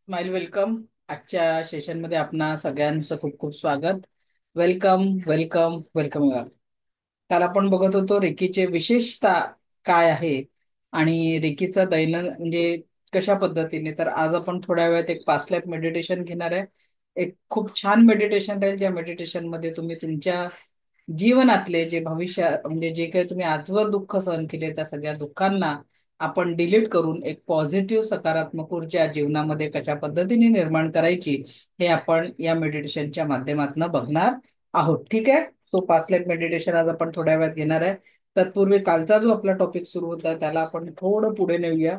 Smile welcome. आजच्या सेशनमध्ये आपणा सगळ्यांचं खूप खूप स्वागत. Welcome welcome welcome your. काल आपण बघत होतो रेकीचे विशेषता काय आहे आणि रेकीचा म्हणजे कशा पद्धतीने. तर आज आपण थोड्या वेळात एक पास्ट लाईफ मेडिटेशन घेणार आहे. एक खूप छान मेडिटेशन राहील, ज्या मेडिटेशन मध्ये तुम्ही तुमच्या जीवनातले जे भविष्य म्हणजे जे काही तुम्ही आजवर दुःख सहन केले त्या सगळ्या दुःखांना आपण डिलीट करून एक पॉझिटिव्ह सकारात्मक ऊर्जा जीवनामध्ये कशा पद्धतीने निर्माण करायची हे आपण या मेडिटेशनच्या माध्यमातून बघणार आहोत. ठीक आहे. सो पास्ट लाईफ मेडिटेशन आज आपण थोड्या वेळात घेणार आहे. तत्पूर्वी कालचा जो आपला टॉपिक सुरू होता त्याला आपण थोडं पुढे नेऊया.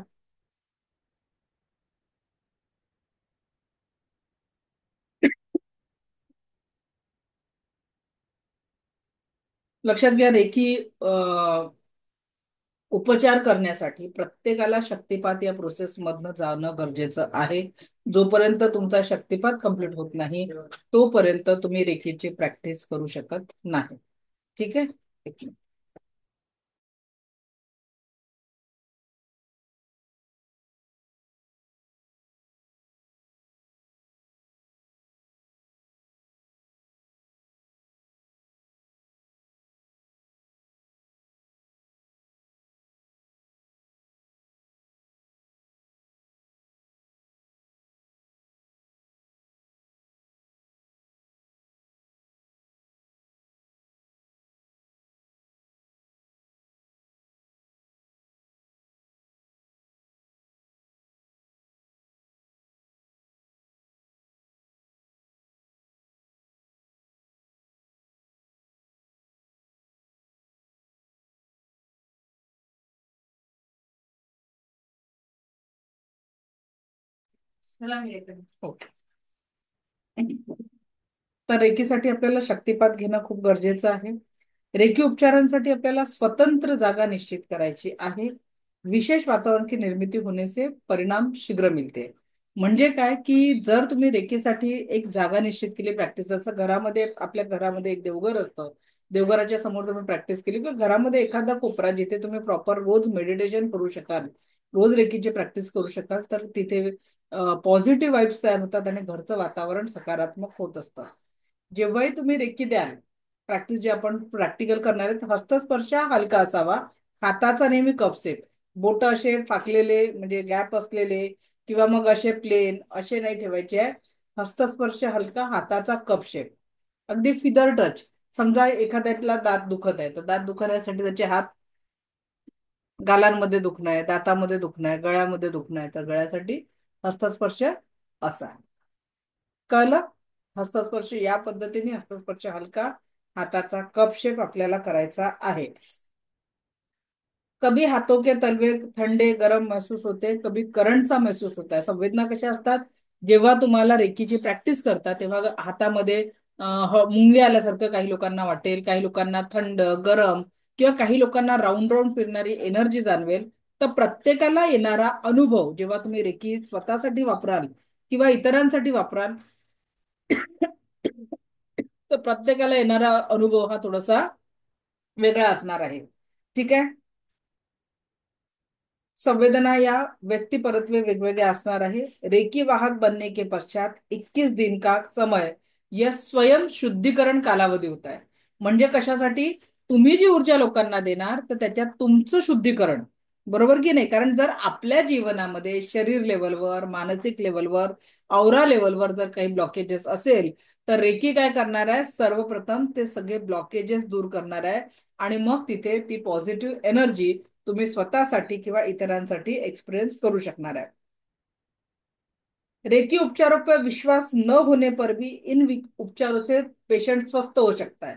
लक्षात घ्या, रेकी उपचार करण्यासाठी प्रत्येकाला शक्तिपात या प्रोसेस मधनं जाणं गरजेचं आहे. जोपर्यंत तुमचा शक्तिपात कम्प्लीट होत नाही तोपर्यंत तुम्ही रेकीची प्रॅक्टिस करू शकत नाही. ठीक आहे. एक मिनिट. ओके. तर रेकीसाठी आपल्याला शक्तिपात घेणं खूप गरजेचं आहे. रेकी उपचारांसाठी आपल्याला स्वतंत्र जागा निश्चित करायची आहे. विशेष वातावरण की निर्मिती होने से परिणाम शीघ्र मिळते. म्हणजे काय की जर तुम्ही रेकीसाठी एक जागा निश्चित केली, प्रॅक्टिस जसं घरामध्ये आपल्या घरामध्ये एक देवघर असतं, देवघराच्या समोर तुम्ही प्रॅक्टिस केली किंवा घरामध्ये एखादा कोपरा जिथे तुम्ही प्रॉपर रोज मेडिटेशन करू शकाल, रोज रेकीची प्रॅक्टिस करू शकाल, तर तिथे पॉझिटिव्ह वाईब्स तयार होतात आणि घरचं वातावरण सकारात्मक होत असतं. जेव्हाही तुम्ही रेकी द्याल, प्रॅक्टिस जे आपण प्रॅक्टिकल करणार आहे, हस्तस्पर्श हा हलका असावा. हाताचा नेहमी कपसेप. बोट असे फाकलेले म्हणजे गॅप असलेले किंवा मग असे प्लेन असे नाही ठेवायचे आहे. हस्तस्पर्श हलका, हाताचा कपशेप, अगदी फिदर टच. समजा एखाद्याला दात दुखत आहे, तर दात दुखण्यासाठी त्याचे हात गालांमध्ये दुखणं आहे, दातामध्ये दुखणं आहे, गळ्यामध्ये दुखणं आहे, तर गळ्यासाठी हस्तस्पर्श असा. कळलं? हस्तस्पर्श या पद्धतीने, हस्तस्पर्श हलका, हाताचा कप शेप आपल्याला करायचा आहे. कभी हाथों के तलवे थंडे गरम महसूस होते, कभी करंटचा महसूस होता है. संवेदना कशा असतात? जेव्हा तुम्हाला रेकीची प्रॅक्टिस करता तेव्हा हातामध्ये मुंगे आल्यासारखं काही लोकांना वाटेल, काही लोकांना थंड गरम किंवा काही लोकांना राऊंड राऊंड फिरणारी एनर्जी जाणवेल. तर प्रत्येकाला येणारा अनुभव जेव्हा तुम्ही रेकी स्वतःसाठी वापराल किंवा इतरांसाठी वापराल, तर प्रत्येकाला येणारा अनुभव हा थोडासा वेगळा असणार आहे. ठीक आहे. संवेदना या व्यक्ति परत्वे वेगवेगळे असणार आहे. रेकी वाहक बनने के पश्चात 21 दिन का समय यह स्वयं शुद्धीकरण कालावधी होता है. म्हणजे कशासाठी? तुम्ही जी ऊर्जा लोकांना देणार तर त्याच्यात तुमचं शुद्धीकरण. बरोबर की नाही? कारण जर आपल्या जीवनामध्ये शरीर लेवलवर, मानसिक लेवलवर, औरा लेवलवर जर काही ब्लॉकेजेस असेल, तर रेकी काय करणार आहे? सर्वप्रथम ते सगळे ब्लॉकेजेस दूर करणार आहे आणि मग तिथे ती पॉझिटिव्ह एनर्जी तुम्ही स्वतःसाठी किंवा इतरांसाठी एक्सपिरियंस करू शकणार आहे. रेकी उपचारों पर विश्वास न होने पर भी इन उपचारों से पेशंट स्वस्थ हो सकता है.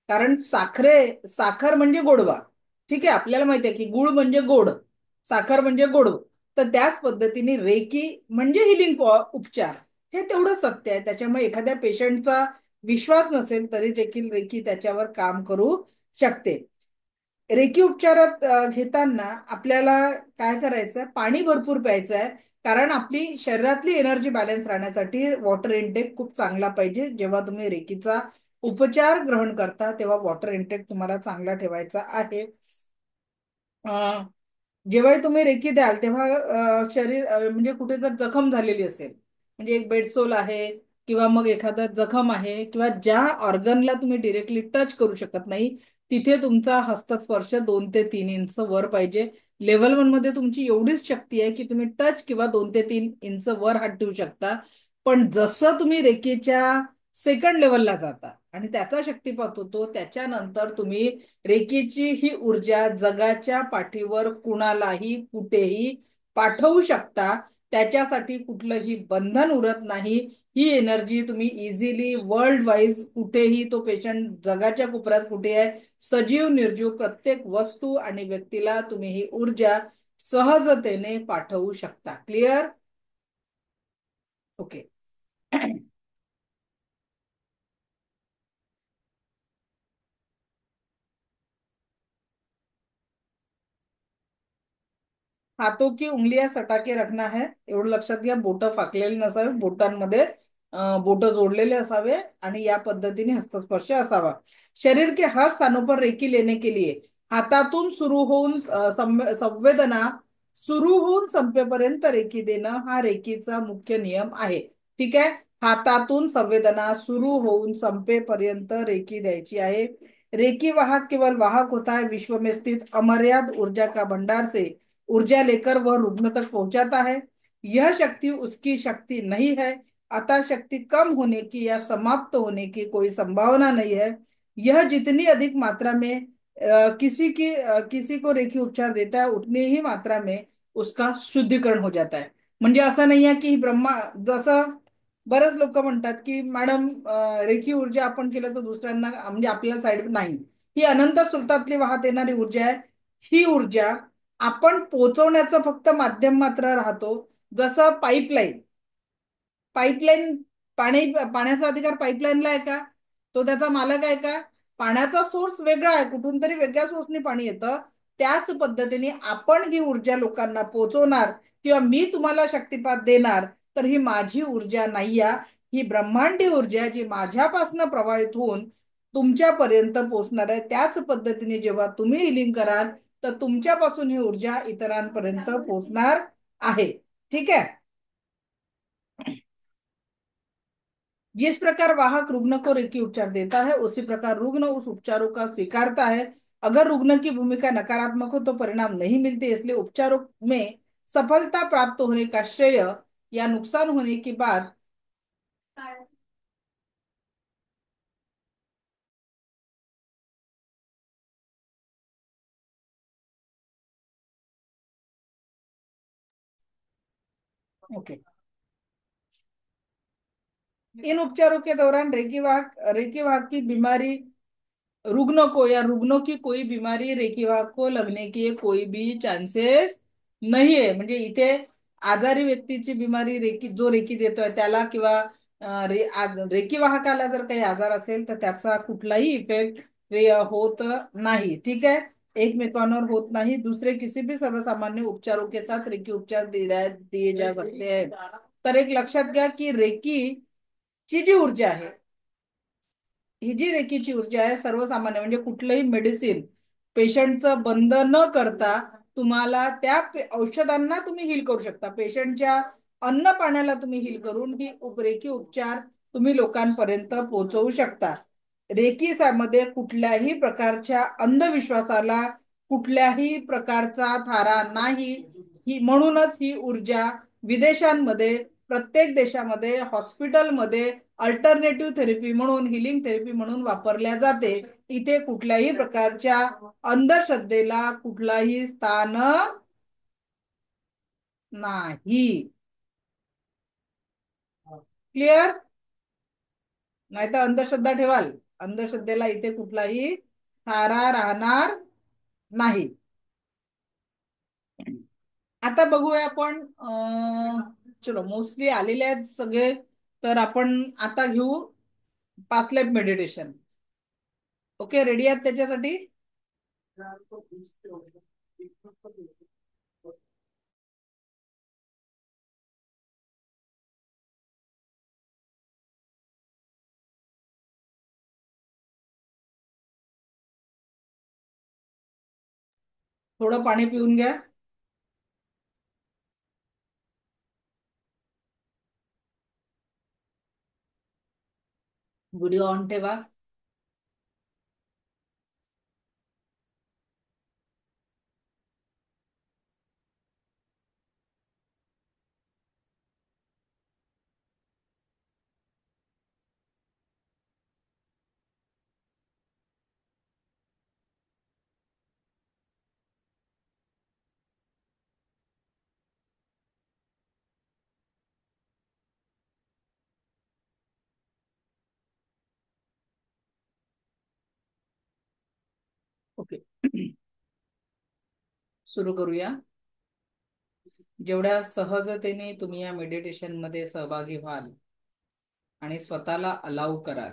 कारण साखर म्हणजे गोडवा. ठीक आहे, आपल्याला माहिती आहे की गुळ म्हणजे गोड, साखर म्हणजे गोड. तर त्याच पद्धतीने रेकी म्हणजे हिलिंग उपचार, हे तेवढं सत्य आहे. त्याच्यामुळे एखाद्या पेशंटचा विश्वास नसेल तरी देखील रेकी त्याच्यावर काम करू शकते. रेकी उपचारात घेताना आपल्याला काय करायचं? पाणी भरपूर प्यायचं आहे. कारण आपली शरीरातली एनर्जी बॅलन्स राहण्यासाठी वॉटर इनटेक खूप चांगला पाहिजे. जेव्हा तुम्ही रेकीचा उपचार ग्रहण करता तेव्हा वॉटर इनटेक तुम्हाला चांगला ठेवायचा आहे. जेव्हाही तुम्ही रेकी द्याल तेव्हा शरीर म्हणजे कुठे जर जखम झालेली असेल म्हणजे एक बेडसोल आहे किंवा मग एखादा जखम आहे किंवा ज्या ऑर्गनला तुम्ही डिरेक्टली टच करू शकत नाही, तिथे तुमचा हस्तस्पर्श 2 ते 3 इंच वर पाहिजे. लेव्हल 1 मध्ये तुमची एवढीच शक्ती आहे की तुम्ही टच किंवा 2 ते 3 इंच वर हात ठेवू शकता. पण जसं तुम्ही रेकीच्या सेकंड लेवलला जाता आणि त्याचा शक्तिपात होतो, त्याच्यानंतर तुम्ही रेकीची ही ऊर्जा जगाच्या पाठीवर कुणालाही कुठेही पाठवू शकता. त्याच्यासाठी कुठलंही बंधन उरत नाही. ही एनर्जी तुम्ही इझिली वर्ल्ड वाईज कुठेही, तो पेशंट जगाच्या कोपऱ्यात कुठे आहे, सजीव निर्जीव प्रत्येक वस्तू आणि व्यक्तीला तुम्ही ही ऊर्जा सहजतेने पाठवू शकता. क्लिअर? ओके. हातों की उंगलियां सटा के रखना है, एवढं लक्षात घ्या. बोट फाकलेले नसावे, बोटांमध्ये बोट जोडलेले असावे आणि या पद्धतीने हस्तस्पर्श असावा. शरीर के हर स्थानों पर रेकी लेने के लिए हातातून सुरू होऊन संवेदना सुरू होऊन संपेपर्यंत रेकी देणं हा रेकीचा मुख्य नियम आहे. ठीक आहे. हातातून संवेदना सुरू होऊन संपेपर्यंत रेकी द्यायची आहे. रेकी वाहक केवल वाहक होता है, विश्व में स्थित अमर्याद ऊर्जा का भंडार से ऊर्जा लेकर वह रुग्ण तक पहुंचाता है. यह शक्ति उसकी शक्ति नहीं है, अतः शक्ति कम होने की या समाप्त होने की कोई संभावना नहीं है. यह जितनी अधिक मात्रा में किसी को रेखी उपचार देता है, उतनी ही मात्रा में उसका शुद्धिकरण हो जाता है. म्हणजे असं नाही आहे की ब्रह्मा, जसं बरेच लोक म्हणतात की मॅडम रेखी ऊर्जा आपण केलं तर दुसऱ्यांना म्हणजे आपल्याला साईड नाही. ही अनंत स्रोतातली वाहत येणारी ऊर्जा आहे. ही ऊर्जा आपण पोहोचवण्याचं फक्त माध्यम मात्र राहतो. जसं पाईपलाईन, पाईपलाईन पाण्याचा अधिकार पाईपलाईनला आहे का? तो त्याचा मालक आहे का? पाण्याचा सोर्स वेगळा आहे, कुठून तरी वेगळ्या सोर्सने पाणी येतं. त्याच पद्धतीने आपण ही ऊर्जा लोकांना पोहोचवणार किंवा मी तुम्हाला शक्तिपात देणार, तर ही माझी ऊर्जा नाही आहे, ही ब्रह्मांडी ऊर्जा जी माझ्यापासून प्रवाहित होऊन तुमच्यापर्यंत पोहोचणार आहे. त्याच पद्धतीने जेव्हा तुम्ही हिलिंग कराल तर तुमच्यापासून ही ऊर्जा इतरांपर्यंत पोहोचणार आहे. ठीक है. जिस प्रकार वाहक रुग्ण को रेकी उपचार देता है, उसी प्रकार रुग्ण उस उपचारों का स्वीकारता है. अगर रुग्ण की भूमिका नकारात्मक हो तो परिणाम नहीं मिलते. इसलिए उपचारों में सफलता प्राप्त होने का श्रेय या नुकसान होने की बात. ओके. इन उपचारों के दौरान रेकी वाहक की बीमारी रुग्ण को या रुग्णों की कोई बीमारी रेखीवाहक को लगने के कोई भी चान्सेस नाही आहे. म्हणजे इथे आजारी व्यक्तीची बिमारी जो रेकी देतोय त्याला किंवा रेकी वाहकाला जर काही आजार असेल तर त्याचा कुठलाही इफेक्ट होत नाही. ठीक आहे. एकमेकांवर होत नाही. दूसरे किसी भी सर्वसामान्य उपचारों के साथ रेकी उपचार दिए जा सकते हैं. तर एक लक्षात घ्या की रेकी ची जी ऊर्जा आहे, ही जी रेकीची ऊर्जा आहे सर्वसामान्य म्हणजे कुठलंही मेडिसिन पेशंटचं बंद न करता तुम्हाला त्या औषधांना तुम्ही हील करू शकता. पेशंटच्या अन्न पाण्याला तुम्ही हील करून ही रेकी उपचार तुम्ही लोकांपर्यंत पोहोचवू शकता. रेकीमध्ये कुठल्याही प्रकारच्या अंधविश्वासाला कुठल्याही प्रकारचा थारा नाही. ही म्हणूनच ही ऊर्जा विदेशांमध्ये, प्रत्येक देशामध्ये, हॉस्पिटलमध्ये अल्टरनेटिव्ह थेरपी म्हणून, हिलिंग थेरपी म्हणून वापरल्या जाते. इथे कुठल्याही प्रकारच्या अंधश्रद्धेला कुठलाही स्थान नाही. क्लिअर? नाही तर अंधश्रद्धा ठेवाल, अंधश्रद्धेला इथे कुठलाही थारा राहणार नाही. आता बघूया आपण, चलो मोस्टली आलेले आहेत सगळे, तर आपण आता घेऊ past life meditation. Okay, ready आहात त्याच्यासाठी? थोडं पाणी पिऊन घ्या. व्हिडिओ ऑन ठेवा. ओके. सुरू करूया. जेवढ्या सहजतेने तुम्ही या मेडिटेशन मध्ये सहभागी व्हाल आणि स्वतःला अलाव कराल,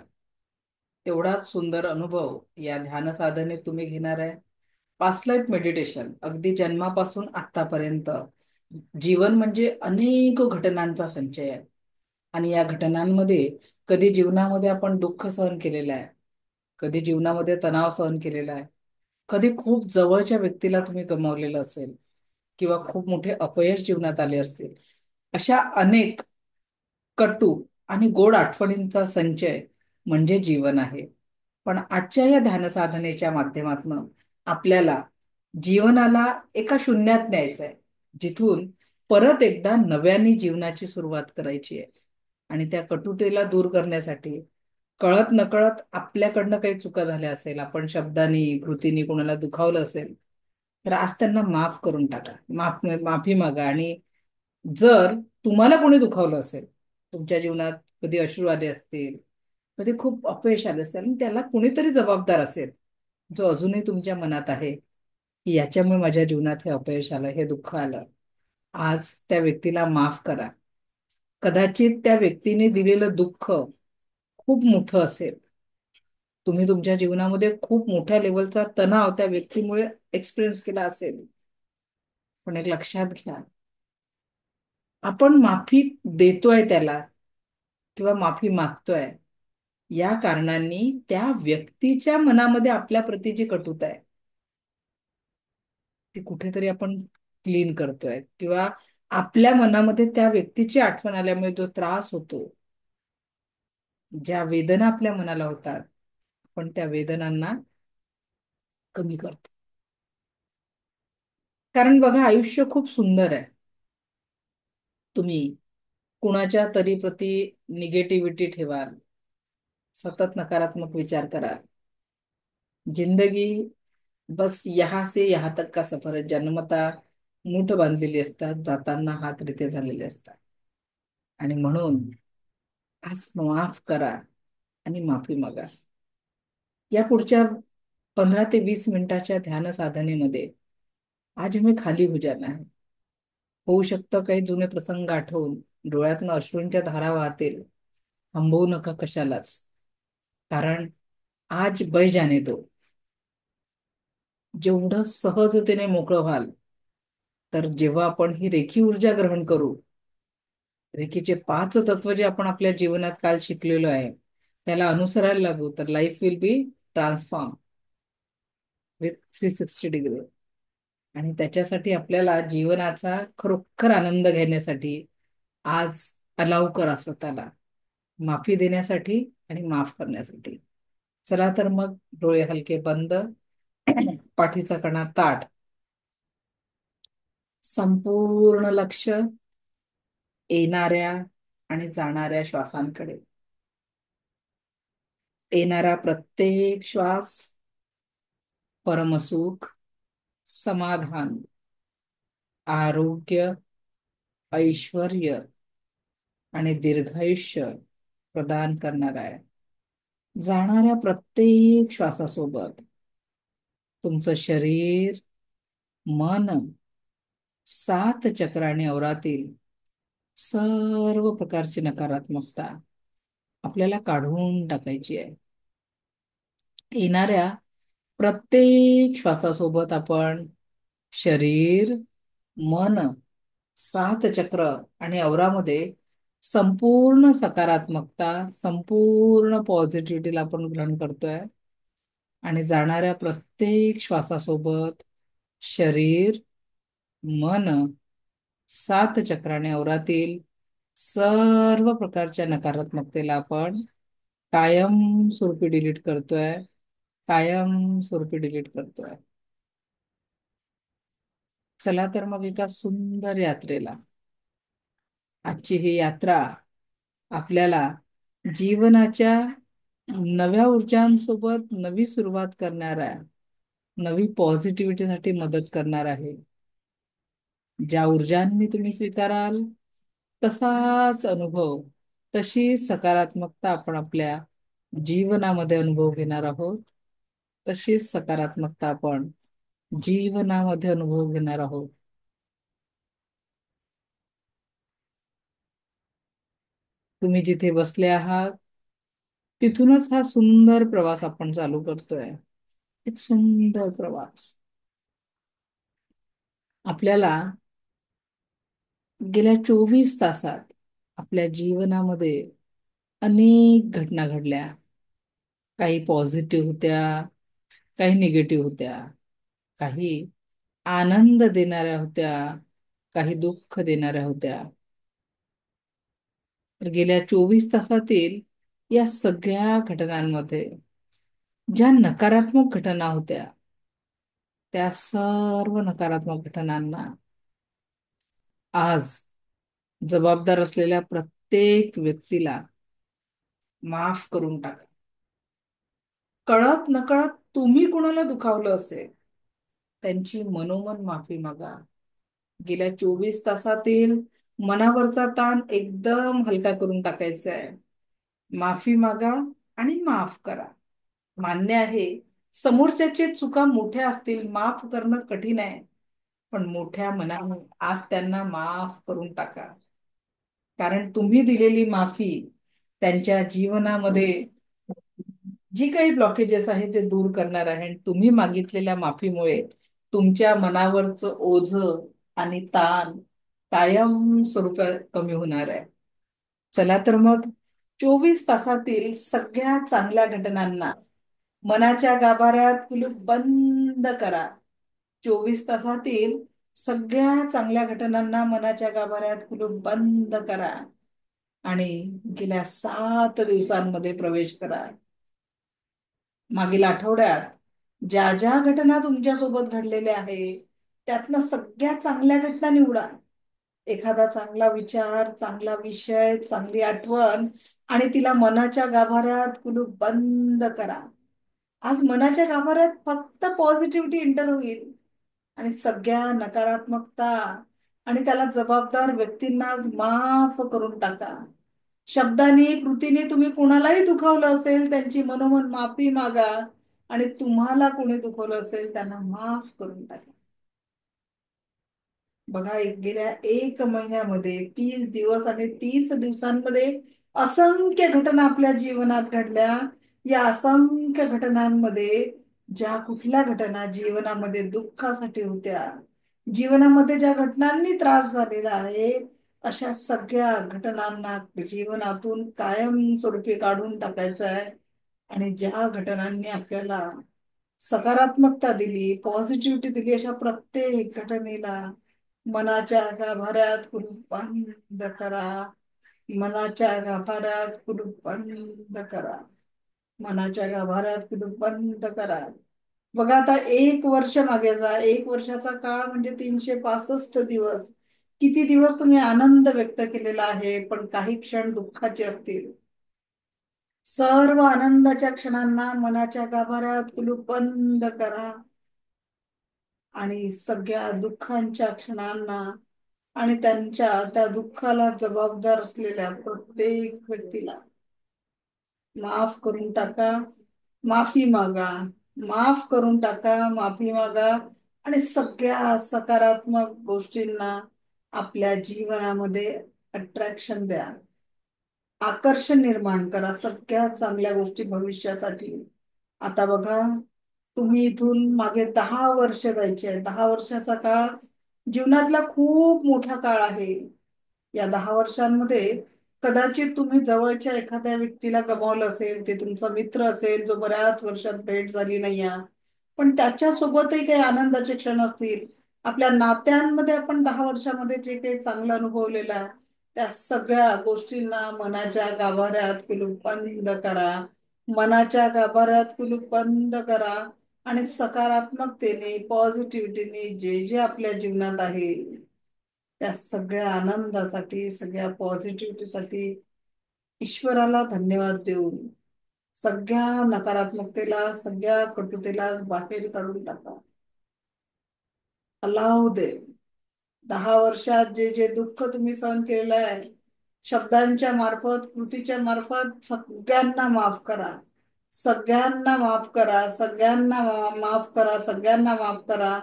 तेवढाच सुंदर अनुभव या ध्यान साधनेत तुम्ही घेणार आहे. पास्ट लाईफ मेडिटेशन अगदी जन्मापासून आतापर्यंत जीवन म्हणजे अनेक घटनांचा संचय आहे. आणि या घटनांमध्ये कधी जीवनामध्ये आपण दुःख सहन केलेलं आहे, कधी जीवनामध्ये तणाव सहन केलेला आहे, कधी खूप जवळच्या व्यक्तीला तुम्ही गमावलेलं असेल, किंवा खूप मोठे अपयश जीवनात आले असतील. अशा अनेक कटू आणि गोड आठवणींचा संचय म्हणजे जीवन आहे. पण आजच्या या ध्यान साधनेच्या माध्यमातून आपल्याला जीवनाला एका शून्यात न्यायचं आहे, जिथून परत एकदा नव्याने जीवनाची सुरुवात करायची आहे. आणि त्या कटुतेला दूर करण्यासाठी कळत नकळत आपल्याकडनं काही चुका झाल्या असेल, आपण शब्दांनी कृतीने कोणाला दुखावलं असेल, तर आज त्यांना माफ करून टाका. माफी मागा. आणि जर तुम्हाला कोणी दुखावलं असेल, तुमच्या जीवनात कधी अश्रू आले असतील, कधी खूप अपयश आले असेल, आणि त्याला कुणीतरी जबाबदार असेल, जो अजूनही तुमच्या मनात आहे की याच्यामुळे माझ्या जीवनात हे अपयश आलं, हे दुःख आलं, आज त्या व्यक्तीला माफ करा. कदाचित त्या व्यक्तीने दिलेलं दुःख खूप मोठं असेल, तुम्ही तुमच्या जीवनामध्ये खूप मोठ्या लेवलचा तणाव त्या व्यक्तीमुळे एक्सपिरियन्स केला असेल. पण एक लक्षात घ्या, आपण माफी देतोय त्याला किंवा माफी मागतोय, या कारणांनी त्या व्यक्तीच्या मनामध्ये आपल्या प्रती जी कटुता आहे, ती कुठेतरी आपण क्लीन करतोय. किंवा आपल्या मनामध्ये त्या व्यक्तीची आठवण आल्यामुळे जो त्रास होतो, ज्या वेदना आपल्या मनाला होतात, आपण त्या वेदनांना कमी करतो. कारण बघा, आयुष्य खूप सुंदर आहे. तुम्ही कुणाच्या तरी प्रती निगेटिव्हिटी ठेवाल, सतत नकारात्मक विचार कराल, जिंदगी बस यहाँ से यहाँ तक का सफर है. जन्मता मूठ बांधलेली असतात, जाताना हात रिते झालेले असतात. आणि म्हणून आज माफ करा आणि माफी मागा. या पुढच्या 15 ते 20 मिनिटाच्या ध्यान साधनेमध्ये आज मी खाली हो जाना है. होऊ शकतं काही जुने प्रसंग आठवून डोळ्यातून अश्रूंच्या धारा वाहतील. थांबवू नका कशालाच. कारण आज बय जाने दो. जेवढं सहजतेने मोकळं व्हाल, तर जेव्हा आपण ही रेखी ऊर्जा ग्रहण करू, रेखीचे 5 तत्व जे आपण आपल्या जीवनात काल शिकलेलो आहे, त्याला अनुसरायला लागू, तर life will be transform with 360 degree. आणि त्याच्यासाठी आपल्याला जीवनाचा खरोखर आनंद घेण्यासाठी आज अलाव करा स्वतःला, माफी देण्यासाठी आणि माफ करण्यासाठी. चला तर मग, डोळे हलके बंद, पाठीचा कणा ताठ, संपूर्ण लक्ष येणाऱ्या आणि जाणाऱ्या श्वासांकडे. येणारा प्रत्येक श्वास परमसुख, समाधान, आरोग्य, ऐश्वर्य आणि दीर्घायुष्य प्रदान करणार आहे. जाणाऱ्या प्रत्येक श्वासासोबत तुमचं शरीर, मन, 7 चक्र आणि अवरातील सर्व प्रकारची नकारात्मकता आपल्याला काढून टाकायची आहे. येणाऱ्या प्रत्येक श्वासासोबत आपण शरीर, मन, 7 चक्र आणि अवरामध्ये संपूर्ण सकारात्मकता, संपूर्ण पॉझिटिव्हिटीला आपण ग्रहण करतोय. आणि जाणाऱ्या प्रत्येक श्वासासोबत शरीर, मन, 7 चक्र आणि अवरातील सर्व प्रकारच्या नकारात्मकतेला आपण कायम स्वरूपी डिलीट करतोय. कायम स्वरूपी डिलीट करतोय. चला तर मग एका सुंदर यात्रेला. आजची ही यात्रा आपल्याला जीवनाच्या नव्या ऊर्जांसोबत नवी सुरुवात करणाऱ्या, नवी पॉझिटिव्हिटीसाठी मदत करणार आहे. ज्या ऊर्जांनी तुम्ही स्वीकाराल तसाच अनुभव, तशीच सकारात्मकता आपण आपल्या जीवनामध्ये अनुभव घेणार आहोत. तशीच सकारात्मकता आपण जीवनामध्ये अनुभव घेणार आहोत. तुम्ही जिथे बसले आहात तिथूनच हा सुंदर प्रवास आपण चालू करतोय. एक सुंदर प्रवास. आपल्याला गेल्या 24 तासात आपल्या जीवनामध्ये अनेक घटना घडल्या. काही पॉझिटिव्ह होत्या, काही निगेटिव्ह होत्या, काही आनंद देणाऱ्या होत्या, काही दुःख देणाऱ्या होत्या. तर गेल्या 24 तासातील या सगळ्या घटनांमध्ये ज्या नकारात्मक घटना होत्या, त्या सर्व नकारात्मक घटनांना आज जबाबदार असलेल्या प्रत्येक व्यक्तीला माफ करून टाका. कळत नकळत तुम्ही कुणाला दुखावलं असेल, त्यांची मनोमन माफी मागा. गेल्या 24 तासातील मनावरचा ताण एकदम हलका करून टाकायचा आहे. माफी मागा आणि माफ करा. मान्य आहे, समोरच्याचे चुका मोठ्या असतील, माफ करणं कठीण आहे. पण मोठ्या मनाने आज त्यांना माफ करून टाका. कारण तुम्ही दिलेली माफी त्यांच्या जीवनामध्ये जी काही ब्लॉकेजेस आहेत ते दूर करणार आहे. आणि तुम्ही मागितलेल्या माफीमुळे तुमच्या मनावरचं ओझं आणि ताण कायम स्वरूपात कमी होणार आहे. चला तर मग 24 तासातील सगळ्या चांगल्या घटनांना मनाच्या गाभाऱ्यात कुलूप बंद करा. 24 तासातील सगळ्या चांगल्या घटनांना मनाच्या गाभाऱ्यात कुलूप बंद करा आणि गेल्या 7 दिवसांमध्ये प्रवेश करा. मागील आठवड्यात ज्या ज्या घटना तुमच्यासोबत घडलेल्या आहेत त्यातनं सगळ्या चांगल्या घटना निवडा. एखादा चांगला विचार, चांगला विषय, चांगली आठवण आणि तिला मनाच्या गाभाऱ्यात कुलूप बंद करा. आज मनाच्या गाभाऱ्यात फक्त पॉझिटिव्हिटी एंटर होईल आणि सगळ्या नकारात्मकता आणि त्याला जबाबदार व्यक्तींना आज माफ करून टाका. शब्दाने, कृतीने तुम्ही कुणालाही दुखावलं असेल त्यांची मनोमन माफी मागा आणि तुम्हाला कोणी दुखवलं असेल त्यांना माफ करून टाका. बघा, गेल्या 1 महिन्यामध्ये 30 दिवस आणि 30 दिवसांमध्ये असंख्य घटना आपल्या जीवनात घडल्या. या असंख्य घटनांमध्ये ज्या कुठल्या घटना जीवनामध्ये दुःखासाठी होत्या, जीवनामध्ये ज्या घटनांनी त्रास झालेला आहे, अशा सगळ्या घटनांना जीवनातून कायमस्वरूपी काढून टाकायचं आहे. आणि ज्या घटनांनी आपल्याला सकारात्मकता दिली, पॉझिटिव्हिटी दिली, अशा प्रत्येक घटनेला मनाच्या गाभाऱ्यात कुलूप बंद करा. मनाच्या गाभाऱ्यात कुलूप बंद करा. मनाच्या गाभाऱ्यात कुलूप बंद करा. बघा, आता 1 वर्ष मागे जा. 1 वर्षाचा काळ म्हणजे 365 दिवस. किती दिवस तुम्ही आनंद व्यक्त केलेला आहे, पण काही क्षण दुःखाचे असतील. सर्व आनंदाच्या क्षणांना मनाच्या गाभाऱ्यात कुलूप बंद करा आणि सगळ्या दुःखांच्या क्षणांना आणि त्या दुःखाला जबाबदार असलेल्या प्रत्येक व्यक्तीला माफ करून टाका. माफी मागा. माफ करून टाका, माफी मागा आणि सगळ्या सकारात्मक गोष्टींना आपल्या जीवनामध्ये अट्रॅक्शन द्या. आकर्षण निर्माण करा सगळ्या चांगल्या गोष्टी भविष्यासाठी. आता बघा, तुम्ही इथून मागे 10 वर्ष जायचे आहे. 10 वर्षाचा काळ जीवनातला खूप मोठा काळ आहे. या 10 वर्षांमध्ये कदाचित तुम्ही जवळच्या एखाद्या व्यक्तीला गमावलं असेल. ते तुमचा मित्र असेल जो बऱ्याच वर्षात भेट झाली नाही आहे, पण त्याच्यासोबतही काही आनंदाचे क्षण असतील. आपल्या नात्यांमध्ये आपण 10 वर्षामध्ये जे काही चांगलं अनुभवलेलं आहे त्या सगळ्या गोष्टींना मनाच्या गाभाऱ्यात कुलूप बंद करा. मनाच्या गाभाऱ्यात कुलूप बंद करा आणि सकारात्मकतेने, पॉझिटिव्हिटीने जे जे आपल्या जीवनात आहे त्या सगळ्या आनंदासाठी, सगळ्या पॉझिटिव्हिटीसाठी ईश्वराला धन्यवाद देऊन सगळ्या नकारात्मकतेला, सगळ्या कटुतेला बाहेर काढून टाका. अलाव दे. 10 वर्षात जे जे दुःख तुम्ही सहन केलेलं आहे, शब्दांच्या मार्फत, कृतीच्या मार्फत सगळ्यांना माफ करा. सगळ्यांना माफ करा, सगळ्यांना माफ करा, सगळ्यांना माफ करा.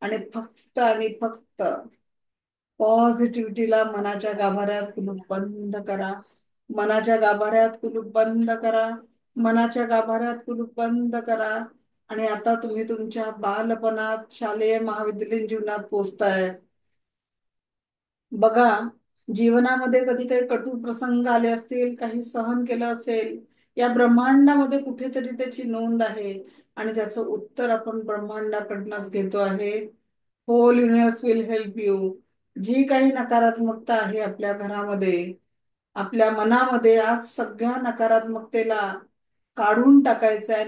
आणि फक्त पॉझिटिव्हिटीला मनाच्या गाभाऱ्यात कुलूप बंद करा. मनाच्या गाभाऱ्यात कुलूप बंद करा. मनाच्या गाभाऱ्यात कुलूप बंद करा. आणि आता तुम्ही तुमच्या बालपणात, शालेय महाविद्यालयीन जीवनात पोहोचताय. बघा, जीवनामध्ये कधी काही कटू प्रसंग आले असतील, काही सहन केलं असेल, या ब्रह्मांडामध्ये कुठेतरी त्याची नोंद आहे आणि त्याचं उत्तर आपण ब्रह्मांडाकडनंच घेतो आहे. Whole universe will help you. जी काही नकारात्मकता आहे आपल्या घरामध्ये, आपल्या मनामध्ये, आज सगळ्या नकारात्मकतेला काढून टाकायचं आहे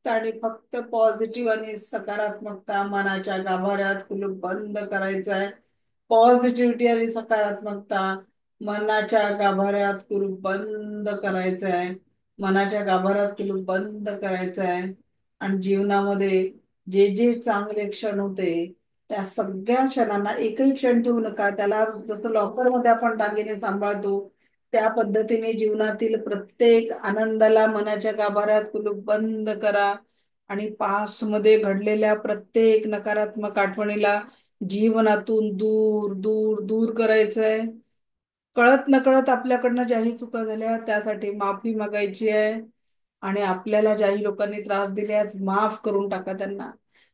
आणि फक्त पॉझिटिव्ह आणि सकारात्मकता मनाच्या गाभाऱ्यात कुलूप बंद करायचं आहे. पॉझिटिव्हिटी आणि सकारात्मकता मनाच्या गाभाऱ्यात कुलूप बंद करायचं आहे. मनाच्या गाभाऱ्यात कुलूप बंद करायचं आहे. आणि जीवनामध्ये जे जे चांगले क्षण होते त्या सगळ्या क्षणांना एकही क्षण ठेवू नका. त्याला जसं लॉकर मध्ये आपण दागिने सांभाळतो त्या पद्धतीने जीवनातील प्रत्येक आनंदाला मनाच्या गाभाऱ्यात कुलूप बंद करा. आणि पास्ट मध्ये घडलेल्या प्रत्येक नकारात्मक आठवणीला जीवनातून दूर दूर दूर करायचंय. कळत नकळत आपल्याकडनं ज्याही चुका झाल्या त्यासाठी माफी मागायची आहे. आणि आपल्याला ज्याही लोकांनी त्रास दिल्यास माफ करून टाका त्यांना.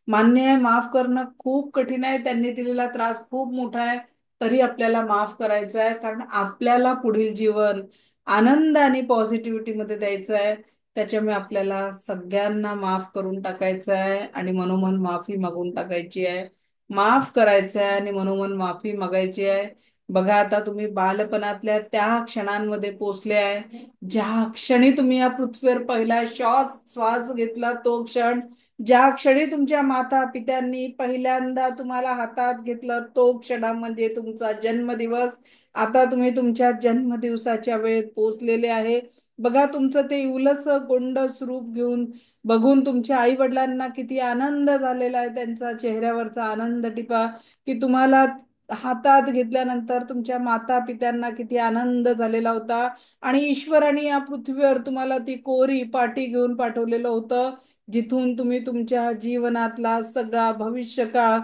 मान्य आहे, माफ करणं खूप कठीण आहे, त्यांनी दिलेला त्रास खूप मोठा आहे, तरी आपल्याला माफ करायचं आहे. कारण आपल्याला पुढील जीवन आनंद आणि पॉझिटिव्हिटी मध्ये द्यायचं आहे. त्याच्यामुळे आपल्याला सगळ्यांना माफ करून टाकायचं आहे आणि मनोमन माफी मागून टाकायची आहे. माफ करायचं आहे आणि मनोमन माफी मागायची आहे. बघा, आता तुम्ही बालपणातल्या त्या क्षणांमध्ये पोचले आहे, ज्या क्षणी तुम्ही या पृथ्वीवर पहिला श्वास घेतला तो क्षण, ज्या क्षणी तुमच्या माता पित्यांनी पहिल्यांदा तुम्हाला हातात घेतलं तो क्षण म्हणजे तुमचा जन्मदिवस. आता तुम्ही तुमच्या जन्मदिवसाच्या वेळेत पोहोचलेले आहे. बघा, तुमचं ते इवलस गोंड स्वरूप घेऊन बघून तुमच्या आई वडिलांना किती आनंद झालेला आहे. त्यांचा चेहऱ्यावरचा आनंद टिपा, की तुम्हाला हातात घेतल्यानंतर तुमच्या माता पित्यांना किती आनंद झालेला होता. आणि ईश्वराने या पृथ्वीवर तुम्हाला ती कोरी पाटी घेऊन पाठवलेलं होतं, जिथून तुम्ही तुमच्या जीवनातला सगळा भविष्यकाळ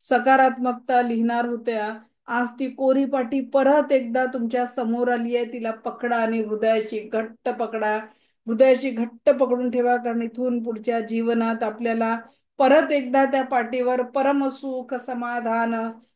सकारात्मकता लिहिणार होत्या. आज ती कोरी पाटी परत एकदा तुमच्या समोर आली आहे. तिला पकडा आणि हृदयाशी घट्ट पकडा. हृदयाशी घट्ट पकडून ठेवा, कारण इथून पुढच्या जीवनात आपल्याला परत एकदा त्या पाठीवर परमसुख, समाधान,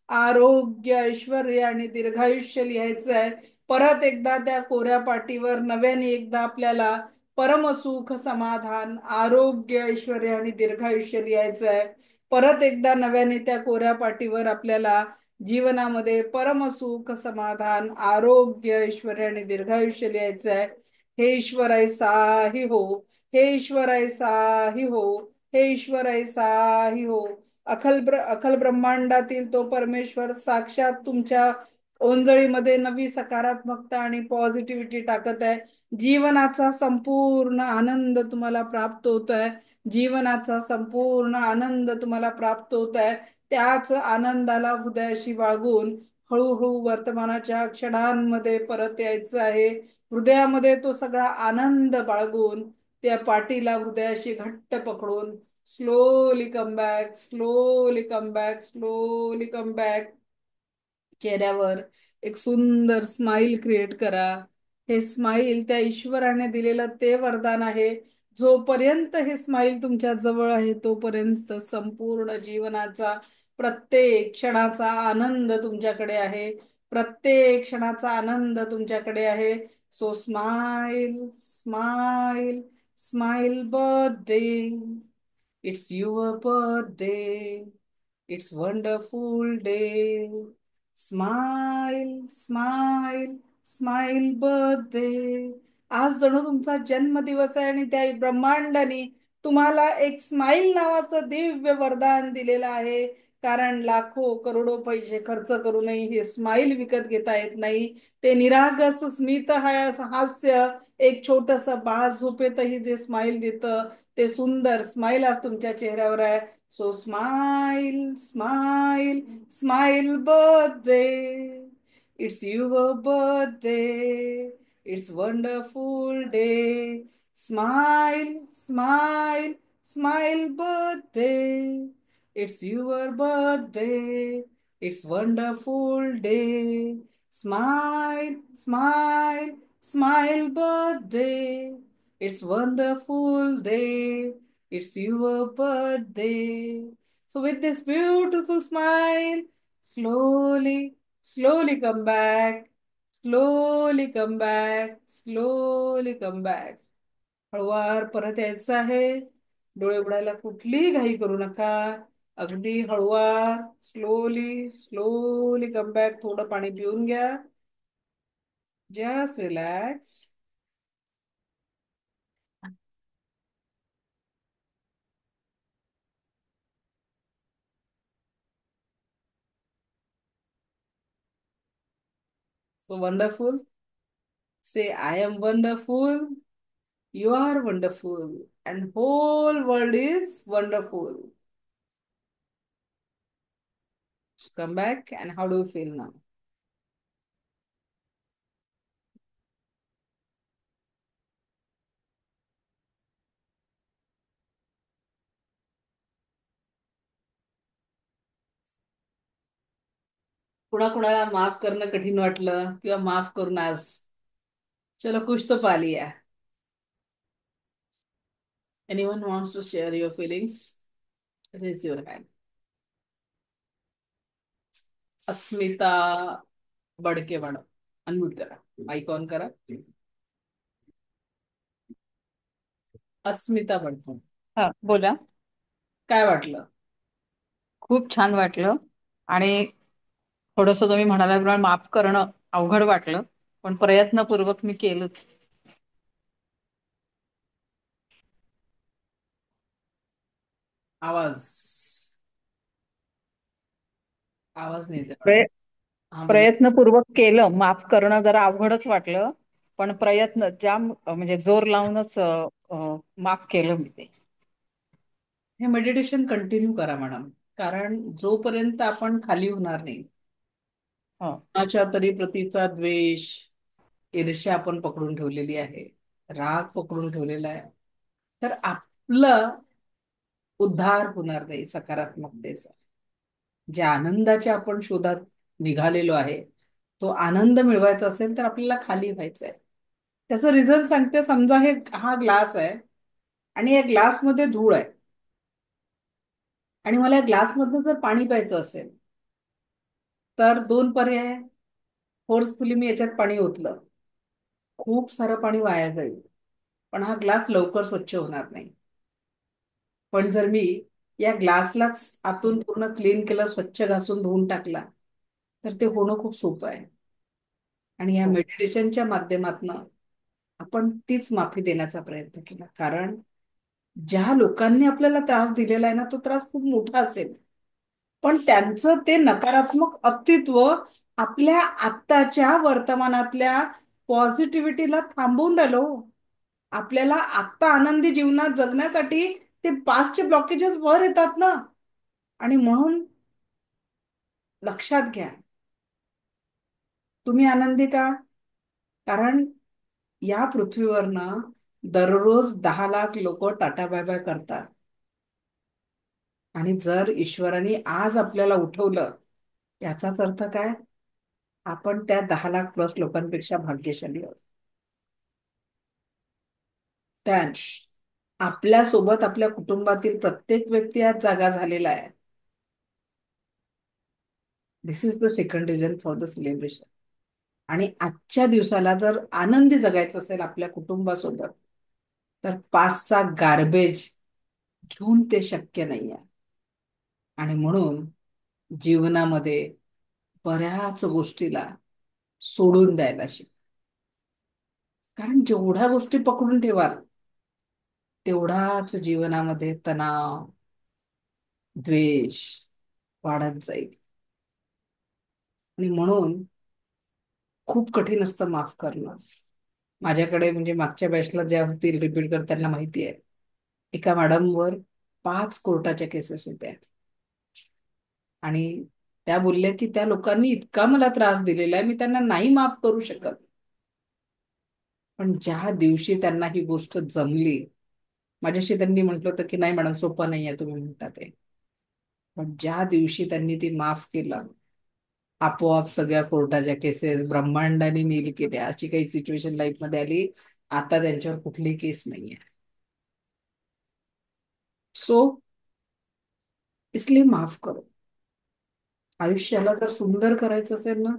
आरोग्य, ऐश्वर आणि दीर्घायुष्य लिहायचं आहे. परत एकदा त्या कोऱ्या पाटीवर नव्याने एकदा आपल्याला परमसुख, समाधान, आरोग्य, ऐश्वर आणि दीर्घायुष्य लिहायचं आहे. परत एकदा नव्याने त्या कोऱ्या पाटीवर आपल्याला जीवनामध्ये परमसुख, समाधान, आरोग्य, ऐश्वर आणि दीर्घायुष्य लिहायचं आहे. हे ईश्वर ऐसा ही हो. हे ईश्वर ऐसा ही हो. हे ईश्वर ऐसा ही हो. अखल ब्रह्मांडातील तो परमेश्वर साक्षात तुमच्या ओंजळीमध्ये नवी सकारात्मकता आणि पॉझिटिव्हिटी टाकत आहे. जीवनाचा संपूर्ण आनंद तुम्हाला प्राप्त होत आहे. जीवनाचा संपूर्ण आनंद तुम्हाला प्राप्त होत आहे. त्याच आनंदाला हृदयाशी बाळगून हळूहळू वर्तमानाच्या क्षणांमध्ये परत यायचं आहे. हृदयामध्ये तो सगळा आनंद बाळगून त्या पाटीला हृदयाशी घट्ट पकडून slowly come back, slowly come back, slowly come back. चेहऱ्यावर एक सुंदर स्माइल क्रिएट करा. हे स्माइल त्या ईश्वराने दिलेलं ते वरदान आहे. जोपर्यंत हे स्माइल तुमच्या जवळ आहे तोपर्यंत संपूर्ण जीवनाचा प्रत्येक क्षणाचा आनंद तुमच्याकडे आहे. प्रत्येक क्षणाचा आनंद तुमच्याकडे आहे. So smile, smile, smile. Birthday, it's your birthday. It's wonderful day. Smile smile smile birthday. आज जणू तुमचा जन्मदिवस आहे आणि त्या ब्रह्मांडाने तुम्हाला एक स्माइल नावाचं दिव्य वरदान दिलेलं आहे. कारण लाखो करोडो पैसे खर्च करूनही हे स्माइल विकत घेता येत नाही. ते निरागस स्मित हास्य, एक छोटस बाळ झोपेतही जे स्माइल देतं, ते सुंदर स्माइल आज तुमच्या चेहऱ्यावर आहे. So smile smile smile birthday. It's your birthday. It's wonderful day. Smile, smile, smile birthday. It's your birthday. It's wonderful day. Smile, smile, smile birthday. It's wonderful day. It's your birthday. So with this beautiful smile, slowly, slowly come back. Slowly come back. Slowly come back. हळुवार परत यायचं आहे. डोळे उघडायला कुठलीही घाई करू नका. अगदी हळुवार. Slowly slowly come back. थोडं पाणी पिऊन घ्या. Just relax. So wonderful. Say I am wonderful. You are wonderful and whole world is wonderful. So come back, and how do you feel now? कुणाकुणाला माफ करणं कठीण वाटलं किंवा माफ करून आज चलो कुछ तो पा लिया. Anyone wants to share your feelings? Raise your hand. Asmita Badke madam, unmute करा. माईक ऑन करा. अस्मिता बडके, हा बोला. काय वाटलं? खूप छान वाटलं. आणि थोडंसं तुम्ही म्हणाल्याप्रमाणे माफ करणं अवघड वाटलं, पण प्रयत्नपूर्वक मी केलं. आवाज आवाज नाही येते मॅडम. प्रय- हा बोला. प्रयत्नपूर्वक केलं. माफ करणं जरा अवघडच वाटलं, पण प्रयत्न म्हणजे जोर लावूनच माफ केलं मी ते. हे मेडिटेशन कंटिन्यू करा मॅडम. कारण जोपर्यंत आपण खाली होणार नाही, हो. कोणाच्या तरी प्रतीचा द्वेष, ईर्ष्या आपण पकडून ठेवलेली आहे, राग पकडून ठेवलेला आहे, तर आपलं उद्धार होणार नाही सकारात्मकतेचा. ज्या आनंदाच्या आपण शोधात निघालेलो आहे, तो आनंद मिळवायचा असेल तर आपल्याला खाली व्हायचं आहे. त्याचं रिझल्ट सांगते. समजा हा ग्लास आहे आणि या ग्लासमध्ये धूळ आहे, आणि मला या ग्लासमधनं जर पाणी प्यायचं असेल तर दोन पर्याय. फोर्सफुली मी याच्यात पाणी ओतलं, खूप सारं पाणी वाया जाईल, पण हा ग्लास लवकर स्वच्छ होणार नाही. पण जर मी या ग्लासलाच आतून पूर्ण क्लीन केलं, स्वच्छ घासून धुवून टाकला, तर ते होणं खूप सोपं आहे. आणि या हो. मेडिटेशनच्या माध्यमातून आपण तीच माफी देण्याचा प्रयत्न केला. कारण ज्या लोकांनी आपल्याला त्रास दिलेला आहे ना, तो त्रास खूप मोठा असेल, पण त्यांचं ते नकारात्मक अस्तित्व आपल्या आत्ताच्या वर्तमानातल्या पॉझिटिव्हिटीला थांबवून राहिलो. आपल्याला आत्ता आनंदी जीवनात जगण्यासाठी ते पास्टचे ब्लॉकेजेस वर येतात ना. आणि म्हणून लक्षात घ्या, तुम्ही आनंदी का? कारण या पृथ्वीवरनं दररोज 10 लाख लोक टाटा बाय बाय करतात. आणि जर ईश्वराने आज आपल्याला उठवलं, याचाच अर्थ काय? आपण त्या 10 लाख प्लस लोकांपेक्षा भाग्यशाली आहोत. त्या आपल्या सोबत आपल्या कुटुंबातील प्रत्येक व्यक्ती आज जागा झालेला आहे. This is the second reason for the celebration. आणि आजच्या दिवसाला जर आनंदी जगायचं असेल आपल्या कुटुंबासोबत, तर पाचचा गार्बेज घेऊन ते शक्य नाही आहे. आणि म्हणून जीवनामध्ये बऱ्याच गोष्टीला सोडून द्यायला शिक. कारण जेवढ्या गोष्टी पकडून ठेवाल तेवढाच जीवनामध्ये तणाव, द्वेष वाढत जाईल. आणि म्हणून खूप कठीण असतं माफ करणं. माझ्याकडे म्हणजे मागच्या बॅचला ज्या होतील रिपीट कर त्यांना माहिती आहे, एका मॅडमवर 5 कोर्टाच्या केसेस होत्या. आणि त्या बोलल्या की त्या लोकांनी इतका मला त्रास दिलेला आहे, मी त्यांना नाही माफ करू शकत. पण ज्या दिवशी त्यांना ही गोष्ट जमली, माझ्याशी त्यांनी म्हटलं होतं की नाही मॅडम, सोपं नाही आहे तुम्ही म्हणता ते, पण ज्या दिवशी त्यांनी ती माफ केलं, आपोआप सगळ्या कोर्टाच्या केसेस ब्रह्मांडाने नील केल्या. अशी काही सिच्युएशन लाईफ मध्ये आली, आता त्यांच्यावर कुठलीही केस नाहीये. सो इसलिए माफ करो. आयुष्याला जर सुंदर करायचं असेल ना,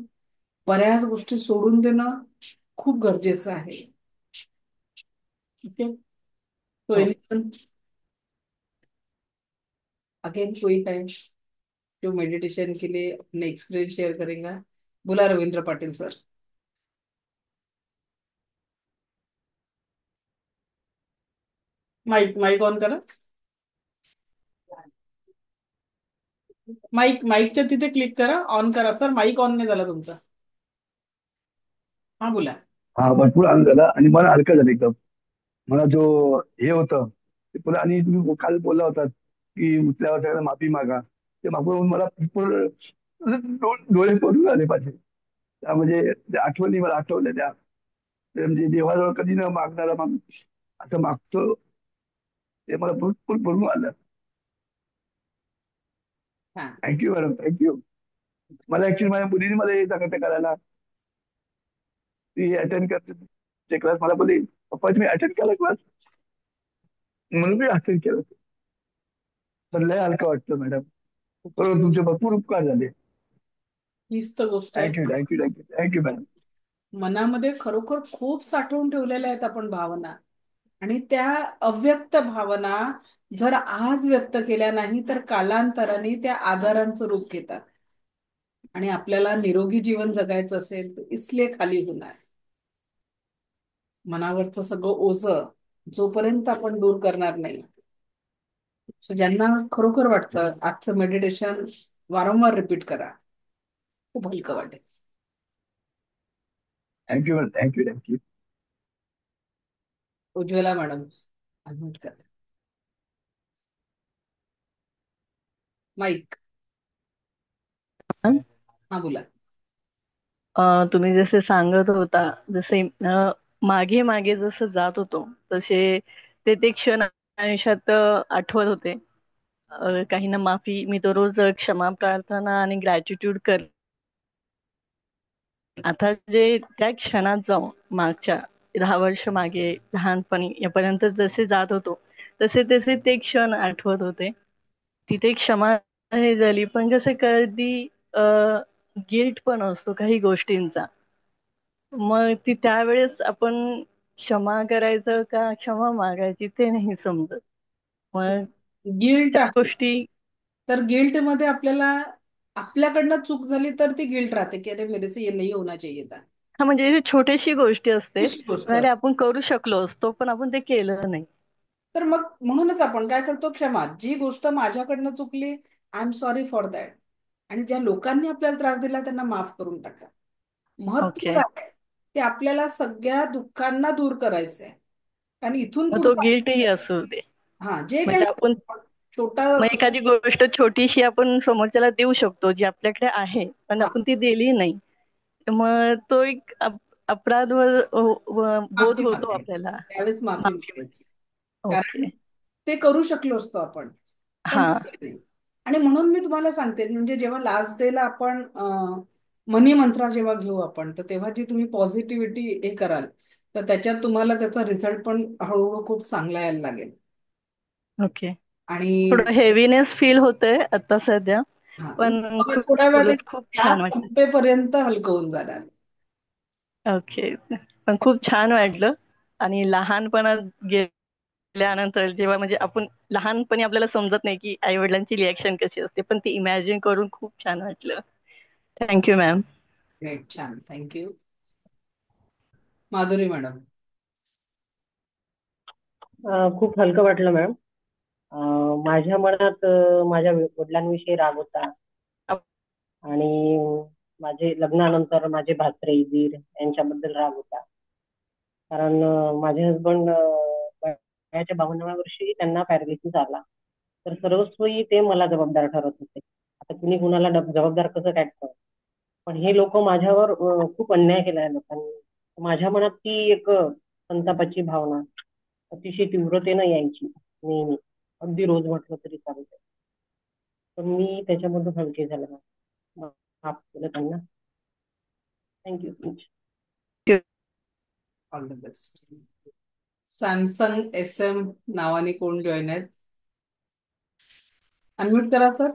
बऱ्याच गोष्टी सोडून देणं खूप गरजेचं आहे. ओके. तो हो. एनिवन अगेन कोई है जो मेडिटेशन के लिए अपने एक्सपीरियंस शेयर करेगा? बोला Ravindra Patil sir. Mic mic on करा. माईकच्या तिथे क्लिक करा, ऑन करा. सर माईक ऑन नाही झाला तुमचा. हा बोला. हा भरपूर आनंद झाला आणि मन हलकं झालं एकदम. मला जो हे होतं ते पुन्हा, आणि तुम्ही काल बोलला होता की उठल्यावर सगळ्यांना माफी मागा, ते मागून मला भरपूर डोळे पडून आले पाहिजे. म्हणजे त्या आठवणी मला आठवल्या त्या. ते म्हणजे देवाजवळ कधी न मागणारा माणूस असं मागतो, ते मला भरपूर भरून आलं. हा. Thank you madam, thank you. मला ऍक्च्युली माझ्या मुलीने मला हे सांगितलं करायला. ती अटेंड करते ते क्लास. मला बोलली पप्पा तुम्ही अटेंड केला क्लास, म्हणून मी अटेंड केलं. तर लय हलकं वाटतं मॅडम. खूप छान. बरोबर, तुमचे भरपूर उपकार झाले. हीच तर गोष्ट आहे. Thank you, thank you, thank you, thank you madam. मनामध्ये खरोखर खूप साठवून ठेवलेल्या आहेत आपण भावना. आणि त्या अव्यक्त भावना जर आज व्यक्त केल्या नाही तर कालांतराने त्या आजारांचं रूप घेतात. आणि आपल्याला निरोगी जीवन जगायचं असेल तर इसलिए खाली होणार. मनावरचं सगळं ओझं जोपर्यंत आपण दूर करणार नाही. सो ज्यांना खरोखर वाटतं आजचं मेडिटेशन वारंवार रिपीट करा, खूप हलकं वाटेल. Thank you madam, thank you, thank you. Ujjwala madam unmute करा. माईक. हा बोला. तुम्ही जसे सांगत होता, जसे मागे मागे जसं जात होतो तसे ते क्षण आयुष्यात आठवत होते. काहींना माफी, मी तो रोज क्षमा प्रार्थना आणि ग्रॅटिट्यूड कर. आता जे त्या क्षणात जाऊ, मागच्या 10 वर्ष मागे लहानपणी यापर्यंत जसे जात होतो, तसे तसे ते क्षण आठवत होते. तिथे क्षमा हे झाली, पण कसं कधी गिल्ट पण असतो काही गोष्टींचा. मग ती त्यावेळेस आपण क्षमा करायचं का क्षमा मागायची ते नाही समजत. मग गिल्ट त्या आहे. गोष्टी, तर गिल्ट मध्ये आपल्याला आपल्याकडनं चूक झाली तर ती गिल्ट राहते की अरे मेरे से ये नहीं होना चाहिए था. हा म्हणजे ही छोटीशी गोष्टी असते, अशी गोष्ट म्हणजे असते. आपण करू शकलो असतो पण आपण ते केलं नाही. तर मग म्हणूनच आपण काय करतो, क्षमा. जी गोष्ट माझ्याकडनं चुकली, I am sorry for that. आणि ज्या लोकांनी आपल्याला त्रास दिला त्यांना माफ करून टाका. महत्व ओके. काय ते आपल्याला सगळ्या दुःखांना दूर करायचं आहे. आणि इथून मग तो पुढचं गिल्टही असू दे. हा जे काही म्हणजे आपण छोटा मग एखादी गोष्ट छोटीशी आपण समोरच्याला देऊ शकतो जी आपल्याकडे आहे, पण हा आपण ती दिली नाही. मग तो एक अपराध बोध माफी होतो मागायची, आपल्याला. त्यावेळेस माफी माफी मागायची. कारण ओके. ते करू शकलो असतो आपण, पण हा. केलं नाही. आणि म्हणून मी तुम्हाला सांगते, म्हणजे जेव्हा लास्ट डे ला आपण मनी मंत्रा जेव्हा घेऊ आपण, तर तेव्हा जी तुम्ही पॉझिटिव्हिटी हे कराल, तर त्याच्यात तुम्हाला त्याचा रिझल्ट पण हळूहळू खूप चांगला यायला लागेल. ओके. आणि थोडं हेवीनेस फील होतंय आता सध्या, हा पण मग खूप थोड्या वेळात खरंच खूप त्या छान वाटलं. संपेपर्यंत हलकं होऊन जाणार. ओके. पण खूप छान वाटलं. आणि लहानपणात गेल्यानंतर जेव्हा म्हणजे आपण लहानपणी आपल्याला समजत नाही की आई वडिलांची रिॲक्शन कशी असते, पण ती इमॅजिन करून खूप छान वाटलं. Thank you ma'am. ग्रेट, छान, थँक्यू. माधुरी मॅडम. खूप हलकं वाटलं मॅम. माझ्या मनात माझ्या वडिलांविषयी राग होता आणि माझे लग्नानंतर माझे भाचरे दीर यांच्याबद्दल राग होता. कारण माझे हसबंड वयाच्या 52व्या वर्षी त्यांना पॅरालिसिस आला, तर सर्वस्वी ते मला जबाबदार ठरत होते. आता कुणी कुणाला जबाबदार कसं काय ठरवतं, पण हे लोक माझ्यावर खूप अन्याय केला आहे लोकांनी. माझ्या मनात ती एक संतापाची भावना अतिशय तीव्रतेनं यायची नेहमी, अगदी रोज म्हटलं तरी चालतं. तर मी त्याच्यामधून हलके झाले मॅम. माफ केलं त्यांना. Thank you. All the best. Samsung SM नावाने कोण जॉईन आहेत? अनम्यूट करा सर.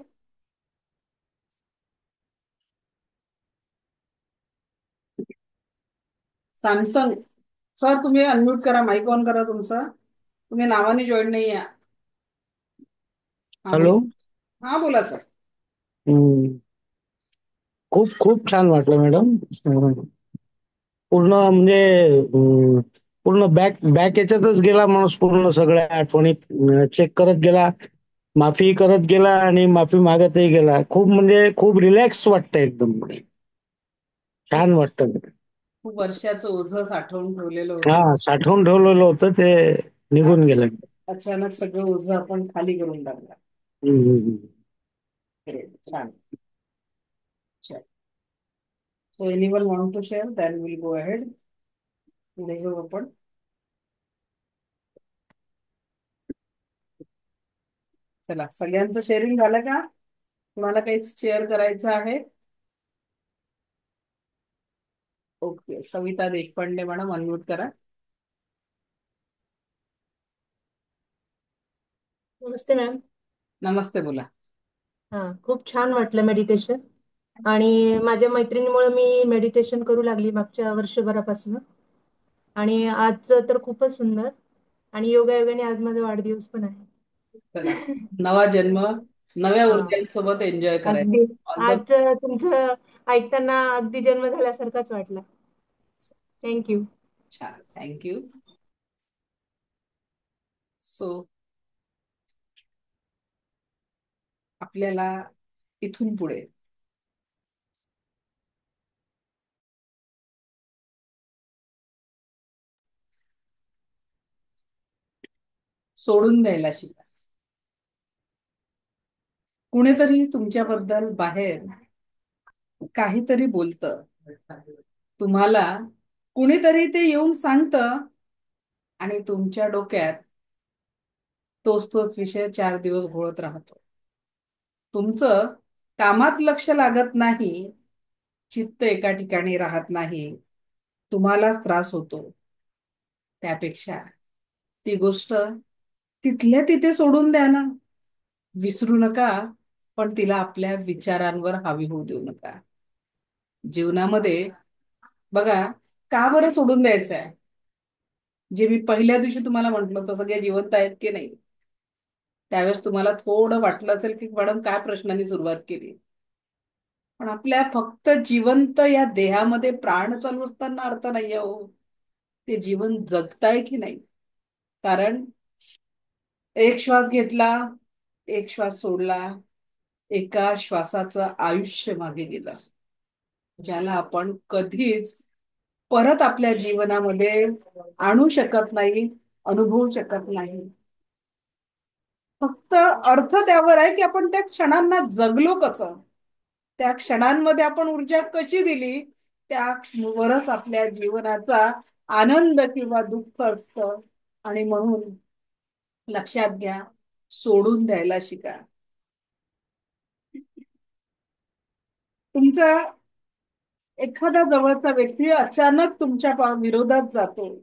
सॅमसंग सर, तुम्ही अनम्यूट करा, माईक ऑन करा तुमचा. तुम्ही नावाने जॉईन नाही आहे. हा हॅलो. बोला. हा बोला सर. खूप खूप छान वाटलं मॅडम. पूर्ण म्हणजे पूर्ण बॅक बॅक याच्यातच गेला माणूस, पूर्ण सगळ्या आठवणी चेक करत गेला, माफी करत गेला आणि माफी मागतही गेला. खूप म्हणजे खूप रिलॅक्स वाटतं, एकदम छान वाटतं. खूप वर्षाचं ओझं साठवून ठेवलेलं होतं. हा, साठवून ठेवलेलं होतं ते निघून गेलं. अचानक सगळं ओझं आपण खाली करून टाकलं. Great, छान. So anyone want to share? Then we'll go ahead. पुढे जाऊ आपण. चला, सगळ्यांचं शेअरिंग झालं का? तुम्हाला काही शेअर करायचं आहे? Okay, Savita Deshpande madam, unmute करा. नमस्ते मॅम. नमस्ते, बोला. खूप छान वाटलं मेडिटेशन, आणि माझ्या मैत्रिणीमुळे मी मेडिटेशन करू लागली मागच्या वर्षभरापासून, आणि आज तर खूपच सुंदर, आणि योगायोगाने आज माझा वाढदिवस पण आहे. चला, नवा जन्म नव्या हा, ऊर्जांसोबत एन्जॉय अगदी करायचं. ऑल द आज तुमचं ऐकताना अगदी जन्म झाल्यासारखाच वाटला. थँक्यू. छान, थँक्यू. सो आपल्याला इथून पुढे सोडून द्यायला शिका. कुणीतरी तुमच्याबद्दल बाहेर काहीतरी बोलतं, तुम्हाला कुणीतरी ते येऊन सांगतं, आणि तुमच्या डोक्यात तोच तोच विषय 4 दिवस घोळत राहतो. तुमचं कामात लक्ष लागत नाही, चित्त एका ठिकाणी राहत नाही, तुम्हालाच त्रास होतो. त्यापेक्षा ती गोष्ट तिथल्या तिथे सोडून द्या ना. विसरू नका, पण तिला आपल्या विचारांवर हावी होऊ देऊ नका. जीवनामध्ये बघा, का बरं सोडून द्यायचं आहे? जे मी पहिल्या दिवशी तुम्हाला म्हटलं होतं, सगळे जिवंत आहेत की नाही, त्यावेळेस तुम्हाला थोडं वाटलं असेल की मॅडम काय प्रश्नांनी सुरुवात केली. पण आपल्या फक्त जिवंत या देहामध्ये प्राण चालू असताना अर्थ नाहीये हो. ते जीवन जगताय की नाही. कारण एक श्वास घेतला, एक श्वास सोडला, एका श्वासाचं आयुष्य मागे गेलं, ज्याला आपण कधीच परत आपल्या जीवनामध्ये आणू शकत नाही, अनुभवू शकत नाही. फक्त अर्थ त्यावर आहे की आपण त्या क्षणांना जगलो कसं, त्या क्षणांमध्ये आपण ऊर्जा कशी दिली, त्यावरच आपल्या जीवनाचा आनंद किंवा दुःख असतं. आणि म्हणून लक्षात घ्या, सोडून द्यायला शिका. तुमचा एखादा जवळचा व्यक्ती अचानक तुमच्या विरोधात जातो.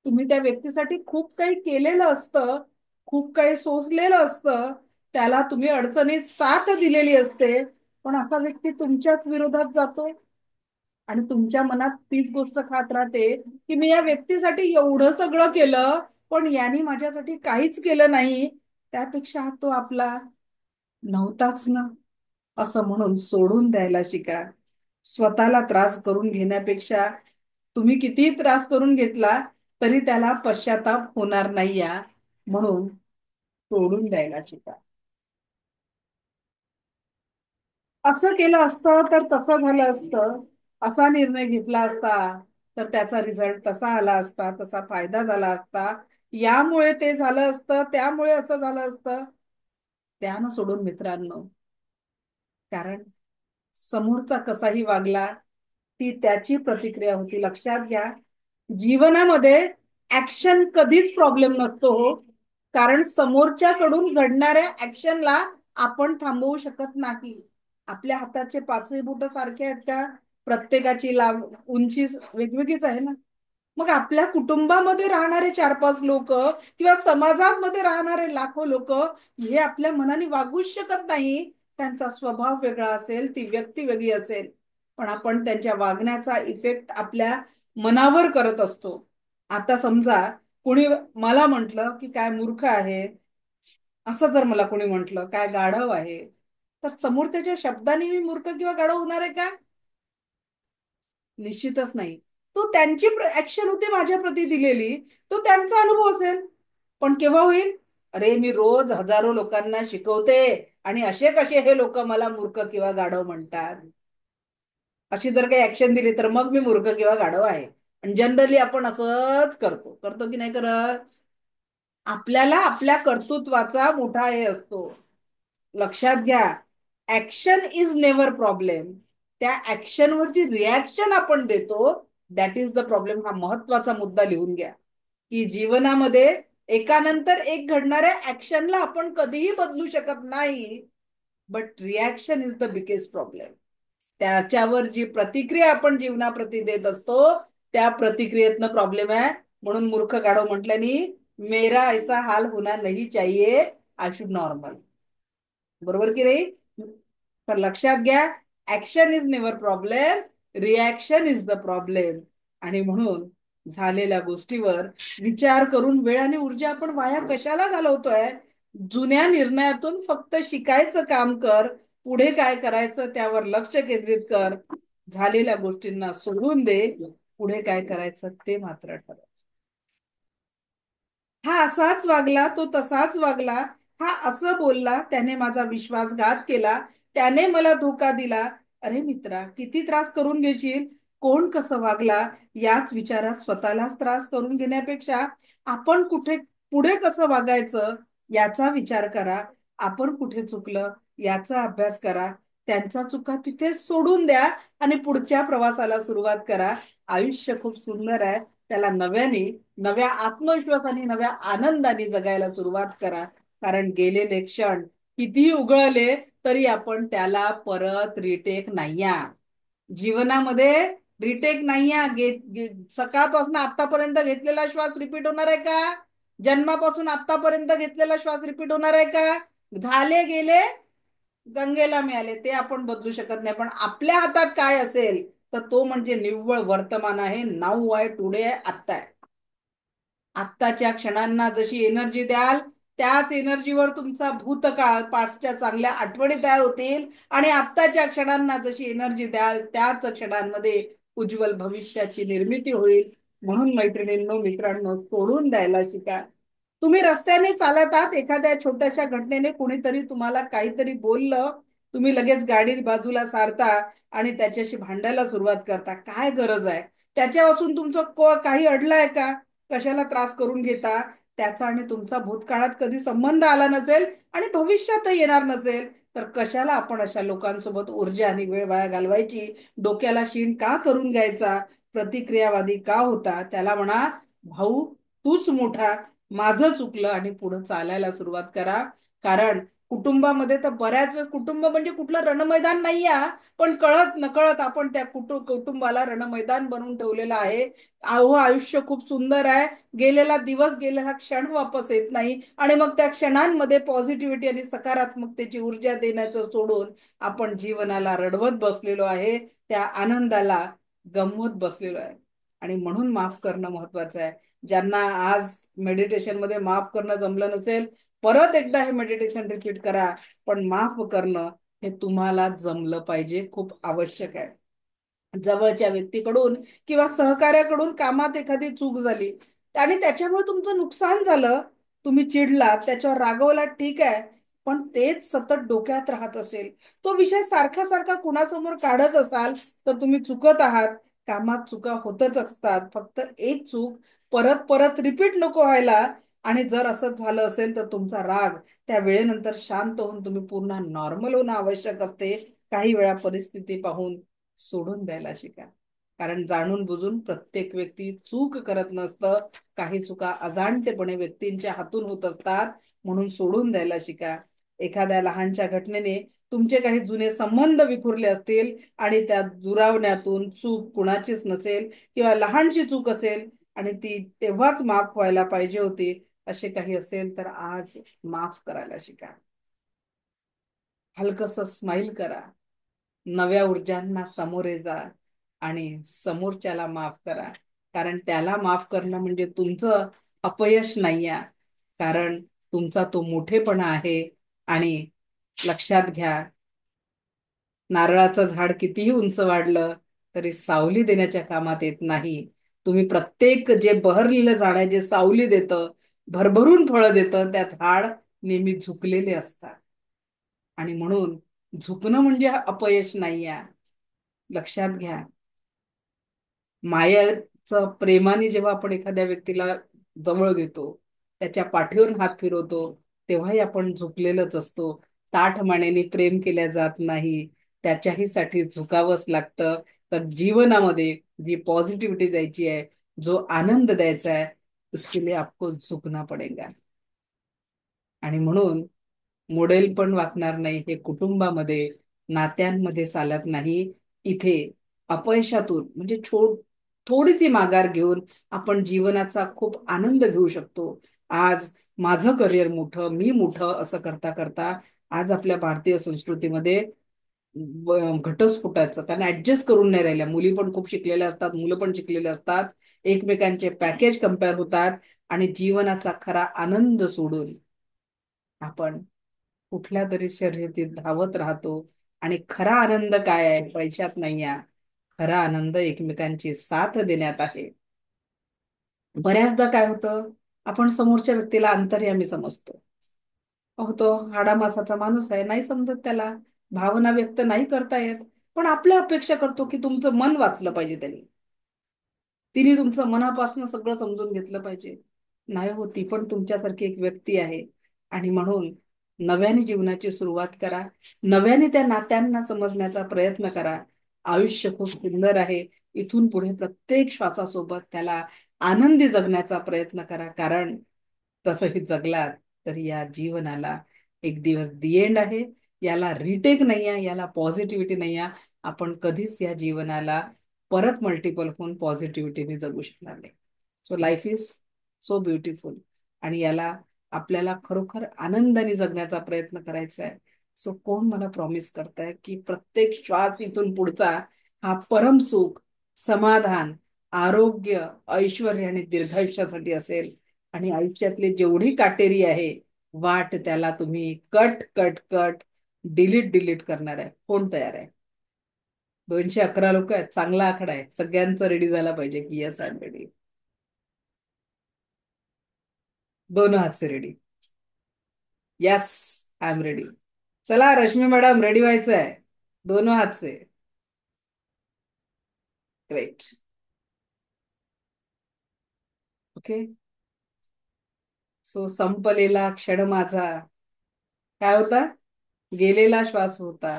तुम्ही त्या व्यक्तीसाठी खूप काही केलेलं असतं, खूप काही सोसलेलं असतं, त्याला तुम्ही अडचणीत साथ दिलेली असते, पण असा व्यक्ती तुमच्याच विरोधात जातो, आणि तुमच्या मनात तीच गोष्ट खात राहते की मी या व्यक्तीसाठी एवढं सगळं केलं, पण यांनी माझ्यासाठी काहीच केलं नाही, त्यापेक्षा तो आपला नव्हताच ना. असं म्हणून सोडून द्यायला शिका. स्वतःला त्रास करून घेण्यापेक्षा तुम्ही कितीही त्रास करून घेतला तरी त्याला पश्चाताप होणार नाही या, म्हणून सोडून द्यायला शिका. असं केलं असतं तर तसं झालं असतं, असा निर्णय घेतला असता तर त्याचा रिझल्ट तसा आला असता, तसा फायदा झाला असता, यामुळे ते झालं असतं, त्यामुळे असं झालं असतं. त्यानं सोडून मित्रांनो, कारण समोरचा कसाही वागला ती त्याची प्रतिक्रिया होती. लक्षात घ्या, जीवनामध्ये ऍक्शन कधीच प्रॉब्लेम नसतो हो, कारण समोरच्याकडून घडणाऱ्या ऍक्शनला आपण थांबवू शकत नाही. आपल्या हाताचे पाचही बोट सारखे आहेत का? प्रत्येकाची उंची वेगवेगळीच आहे ना. मग आपल्या कुटुंबामध्ये राहणारे 4-5 लोक किंवा समाजामध्ये राहणारे लाखो लोक हे आपल्या मनाने वागूच शकत नाही. त्यांचा स्वभाव वेगळा असेल, ती व्यक्ती वेगळी असेल, पण आपण त्यांच्या वागण्याचा इफेक्ट आपल्या मनावर करत असतो. आता समजा कोणी मला म्हटलं की काय मूर्ख आहे, असं जर मला कोणी म्हटलं काय गाढव आहे, तर समोरच्याच्या शब्दाने मी मूर्ख किंवा गाढव होणार आहे का? निश्चितच नाही. तो त्यांची ऍक्शन होती माझ्या प्रती दिलेली, तो त्यांचा अनुभव असेल. पण केव्हा होईल? अरे मी रोज हजारो लोकांना शिकवते आणि असे कसे हे लोक मला मूर्ख किंवा गाढव म्हणतात, अशी जर काही ऍक्शन दिली तर मग मी मूर्ख किंवा गाढव आहे. आणि जनरली आपण असंच करतो करतो की नाही करत? आपल्याला आपल्या कर्तृत्वाचा मोठा हे असतो. लक्षात घ्या, ऍक्शन इज नेव्हर प्रॉब्लेम. त्या ऍक्शनवर जी रिॲक्शन आपण देतो दॅट इज द प्रॉब्लेम. हा महत्वाचा मुद्दा लिहून घ्या की जीवनामध्ये एकानंतर एक घडणाऱ्या ऍक्शनला आपण कधीही बदलू शकत नाही, but reaction is the biggest problem. त्याच्यावर जी प्रतिक्रिया आपण जीवनाप्रती देत असतो त्या प्रतिक्रियेतनं प्रॉब्लेम आहे. म्हणून मूर्ख गाढव म्हटल्यानी मेरा ऐसा हाल होना नहीं चाहिए, आय शुड नॉर्मल. बरोबर की नाही? तर लक्षात घ्या, action is never problem, reaction is the problem. आणि म्हणून झालेल्या गोष्टीवर विचार करून वेळ आणि ऊर्जा आपण वाया कशाला घालवतोय? जुन्या निर्णयातून फक्त शिकायचं काम कर, पुढे काय करायचं त्यावर लक्ष केंद्रित कर. झालेल्या गोष्टींना सोडून दे, पुढे काय करायचं ते मात्र ठरव. हा असाच वागला, तो तसाच वागला, हा असं बोलला, त्याने माझा विश्वासघात केला, त्याने मला धोका दिला. अरे मित्रा, किती त्रास करून घेशील? कोण कसं वागला याच विचारात स्वतःलाच त्रास करून घेण्यापेक्षा आपण कुठे पुढे कसं वागायचं याचा विचार करा. आपण कुठे चुकलं याचा अभ्यास करा. त्यांचा चुका तिथे सोडून द्या आणि पुढच्या प्रवासाला सुरुवात करा. आयुष्य खूप सुंदर आहे, त्याला नव्याने, नव्या आत्मविश्वासाने, नव्या आनंदाने जगायला सुरुवात करा. कारण गेलेले क्षण कितीही उगळले तरी आपण त्याला परत रिटेक नाहीया. जीवनामध्ये रिटेक नाहीया. सकाळपासून आतापर्यंत घेतलेला श्वास रिपीट होणार आहे का? जन्मापासून आतापर्यंत घेतलेला श्वास रिपीट होणार आहे का? झाले गेले गंगेला मिळाले, ते आपण बदलू शकत नाही. पण आपल्या हातात काय असेल तर तो म्हणजे निव्वळ वर्तमान आहे, नाऊ आहे, टुडे आहे, आत्ता आहे. आत्ताच्या क्षणांना जशी एनर्जी द्याल त्याच एनर्जीवर तुमचा भूतकाळ, पाठच्या चांगल्या आठवणी तयार होतील. आणि आत्ताच्या क्षणांना जशी एनर्जी द्याल त्याच क्षणांमध्ये उज्ज्वल भविष्याची निर्मिती होईल. म्हणून मैत्रिणींनो, मित्रांनो, सोडून द्यायला शिका. तुम्ही रस्त्याने चालत आहात, एखाद्या छोट्याशा घटनेने कुणीतरी तुम्हाला काहीतरी बोललं, तुम्ही लगेच गाडी बाजूला सारता आणि त्याच्याशी भांडायला सुरुवात करता. काय गरज आहे? त्याच्यापासून तुमचं काही अडलंय का? कशाला त्रास करून घेता? त्याचा आणि तुमचा भूतकाळात कधी संबंध आला नसेल आणि भविष्यातही येणार नसेल, तर कशाला आपण अशा लोकांसोबत ऊर्जा आणि वेळ वाया घालवायची? डोक्याला शीण का करून घ्यायचा? प्रतिक्रियावादी का होता? त्याला म्हणा, भाऊ तूच मोठा, माझं चुकलं, आणि पुढे चालायला सुरुवात करा. कारण कुटुंबामध्ये तर बऱ्याच वेळेस कुटुंब म्हणजे कुठलं रणमैदान नाही आहे, पण कळत नकळत आपण त्या कुटुंबाला रणमैदान बनवून ठेवलेलं आहे. अहो आयुष्य खूप सुंदर आहे, गेलेला दिवस, गेलेला क्षण वापस येत नाही. आणि मग त्या क्षणांमध्ये पॉझिटिव्हिटी आणि सकारात्मकतेची ऊर्जा देण्याचं सोडून आपण जीवनाला रडवत बसलेलो आहे, त्या आनंदाला गमवत बसलेलो आहे. आणि म्हणून माफ करणं महत्वाचं आहे. ज्यांना आज मेडिटेशन मध्ये माफ करणं जमलं नसेल, परत एकदा हे मेडिटेशन रिपीट करा. पण माफ करणं हे तुम्हाला जमलं पाहिजे, खूप आवश्यक आहे. जवळच्या व्यक्तीकडून किंवा सहकार्याकडून कामात एखादी चूक झाली आणि त्याच्यामुळे तुमचं नुकसान झालं, तुम्ही चिडलात, त्याच्यावर रागवलात, ठीक आहे. पण तेच सतत डोक्यात राहत असेल, तो विषय सारखा सारखा कुणासमोर काढत असाल, तर तुम्ही चुकत आहात. कामात चुका होतच असतात. फक्त एक चूक परत परत रिपीट नको व्हायला. आणि जर असं झालं असेल तर तुमचा राग त्या वेळेनंतर शांत होऊन तुम्ही पुन्हा नॉर्मल होणं आवश्यक असते. काही वेळा परिस्थिती पाहून सोडून द्यायला शिका. कारण जाणून बुजून प्रत्येक व्यक्ती चूक करत नसतं. काही चुका अजाणतेपणे व्यक्तींच्या हातून होत असतात, म्हणून सोडून द्यायला शिका. एखाद्या लहानच्या घटनेने तुमचे काही जुने संबंध विखुरले असतील आणि त्या दुरावण्यातून चूक कुणाचीच नसेल किंवा लहानशी चूक असेल आणि ती तेव्हाच माफ व्हायला पाहिजे होती, असे काही असेल तर आज माफ करायला शिका. हलकस स्माइल करा, नव्या ऊर्जांना सामोरे जा आणि समोरच्याला माफ करा. कारण त्याला माफ करणं म्हणजे तुमचं अपयश नाही आहे, कारण तुमचा तो मोठेपणा आहे. आणि लक्षात घ्या, नारळाचं झाड कितीही उंच वाढलं तरी सावली देण्याच्या कामात येत नाही. तुम्ही प्रत्येक जे बहरलेलं झाड आहे, जे सावली देतं, भरभरून फळं देतं, त्या झाड नेहमी झुकलेले असतात. आणि म्हणून झुकणं म्हणजे अपयश नाही आहे. लक्षात घ्या, मायेचं प्रेमाने जेव्हा आपण एखाद्या व्यक्तीला जवळ घेतो, त्याच्या पाठीवर हात फिरवतो, तेव्हाही आपण झुकलेलंच असतो. ताठ मानेने प्रेम केल्या जात नाही, त्याच्याही साठी झुकावंच लागतं. तर जीवनामध्ये जी पॉझिटिव्हिटी द्यायची आहे, जो आनंद द्यायचा है, उसके लिए आपको झुकना पडेगा. आणि म्हणून मोडेल पण वाकणार नाही, हे कुटुंबामध्ये, नात्यांमध्ये चालत नाही. इथे अपयशातून म्हणजे थोडीशी माघार घेऊन आपण जीवनाचा खूप आनंद घेऊ शकतो. आज माझं करिअर मोठं, मी मोठं असं करता करता आज आपल्या भारतीय संस्कृतीमध्ये घटस्फोटाचं, कारण ऍडजस्ट करून नाही राहिल्या. मुली पण खूप शिकलेल्या असतात, मुलं पण शिकलेले असतात, एकमेकांचे पॅकेज कम्पेअर होतात आणि जीवनाचा खरा आनंद सोडून आपण कुठल्या तरी शर्यतीत धावत राहतो. आणि खरा आनंद काय आहे? पैशात नाही आहे. खरा आनंद एकमेकांची साथ देण्यात आहे. बऱ्याचदा काय होतं, आपण समोरच्या व्यक्तीला अंतर्यामी समजतो. अहो, तो हाडामासाचा माणूस आहे, नाही समजत त्याला, भावना व्यक्त नाही करता येत. पण आपल्या अपेक्षा करतो की तुमचं मन वाचलं पाहिजे त्यांनी, तिने तुमचं मनापासून सगळं समजून घेतलं पाहिजे. नाही हो, ती पण तुमच्यासारखी एक व्यक्ती आहे. आणि म्हणून नव्याने जीवनाची सुरुवात करा, नव्याने त्या नात्यांना समजण्याचा प्रयत्न करा. आयुष्य खूप सुंदर आहे. इथून पुढे प्रत्येक श्वासासोबत त्याला आनंदी जगण्याचा प्रयत्न करा. कारण कसंही जगलात तर या जीवनाला एक दिवस दी एंड आहे. याला रिटेक नाही आहे, याला पॉझिटिव्हिटी नाही आहे. आपण कधीच या जीवनाला परत मल्टिपल होऊन पॉझिटिव्हिटीने जगू शकणार नाही. So life is so beautiful आणि याला आपल्याला खरोखर आनंदाने जगण्याचा प्रयत्न करायचा आहे. सो कोण मला प्रॉमिस करताय की प्रत्येक श्वास इथून पुढचा हा परम सुख, समाधान, आरोग्य, ऐश्वर्य आणि दीर्घायुष्यासाठी असेल. आणि आयुष्यातली जेवढी काटेरी आहे वाट, त्याला तुम्ही cut cut cut, delete delete करणार आहे. कोण तयार आहे? 211 लोक आहेत, चांगला आकडा आहे. सगळ्यांचं रेडी झाला पाहिजे की येस आय एम रेडी. दोन हात से ready. Yes, I am ready. चला रश्मी मॅडम, रेडी व्हायचं आहे. दोनों हात से. ग्रेट. ओके. सो संपलेला क्षण माझा काय होता? गेलेला श्वास होता.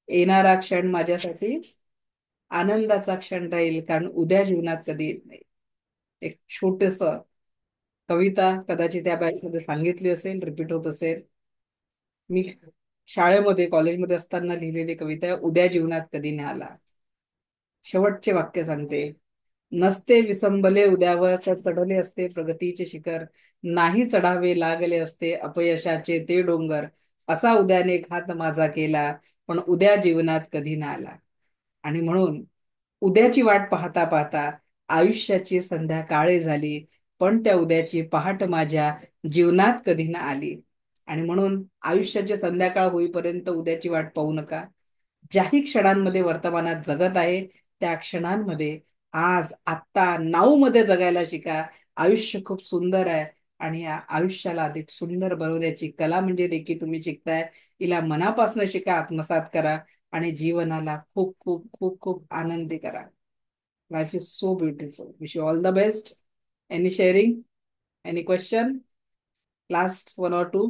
येणारा क्षण माझ्यासाठी आनंदाचा क्षण राहील, कारण उद्या जीवनात कधी येत नाही. एक छोटस कविता कदाचित त्या बॅचमध्ये सांगितली असेल, रिपीट होत असेल. मी शाळेमध्ये कॉलेजमध्ये असताना लिहिलेली कविता आहे, उद्या जीवनात कधी नाही आला. शेवटचे वाक्य सांगते. नसते विसंबले उद्यावर, तर चढले असते प्रगतीचे शिखर. नाही चढावे लागले असते अपयशाचे ते डोंगर. असा उद्याने घात माझा केला, पण उद्या जीवनात कधी ना आला. आणि म्हणून उद्याची वाट पाहता पाहता आयुष्याची संध्या काळे झाली, पण त्या उद्याची पहाट माझ्या जीवनात कधी ना आली. आणि म्हणून आयुष्याची संध्याकाळ होईपर्यंत उद्याची वाट पाहू नका. ज्याही क्षणांमध्ये वर्तमानात जगत आहे त्या क्षणांमध्ये आज आत्ता नाऊ मध्ये जगायला शिका. आयुष्य खूप सुंदर आहे आणि या आयुष्याला अधिक सुंदर बनवण्याची कला म्हणजे देखील तुम्ही शिकताय. हिला मनापासून शिका, आत्मसात करा आणि जीवनाला खूप खूप खूप खूप आनंदी करा. Life is so beautiful. Wish you all the best. Any sharing, any question, last one or two?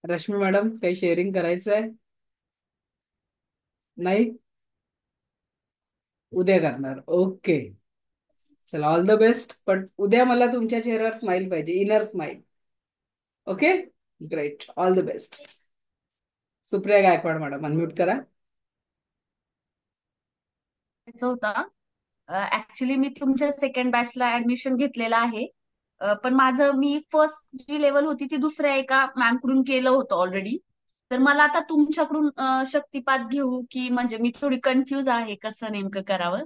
Rashmi madam, काही शेअरिंग करायचं आहे? नाही, उद्या करणार. ओके, चला, ऑल द बेस्ट. पण उद्या मला तुमच्या चेहऱ्यावर स्माइल पाहिजे, inner smile. Okay, great, all the best. Supriya Gaikwad madam, unmute करा. होता ऍक्च्युली मी तुमच्या सेकंड बॅचला ऍडमिशन घेतलेलं आहे. पण माझं मी फर्स्ट जी लेवल होती ती दुसऱ्या एका मॅम कडून केलं होतं ऑलरेडी. तर मला आता तुमच्याकडून शक्तिपात घेऊ की म्हणजे मी थोडी कन्फ्यूज आहे कसं नेमकं करावं.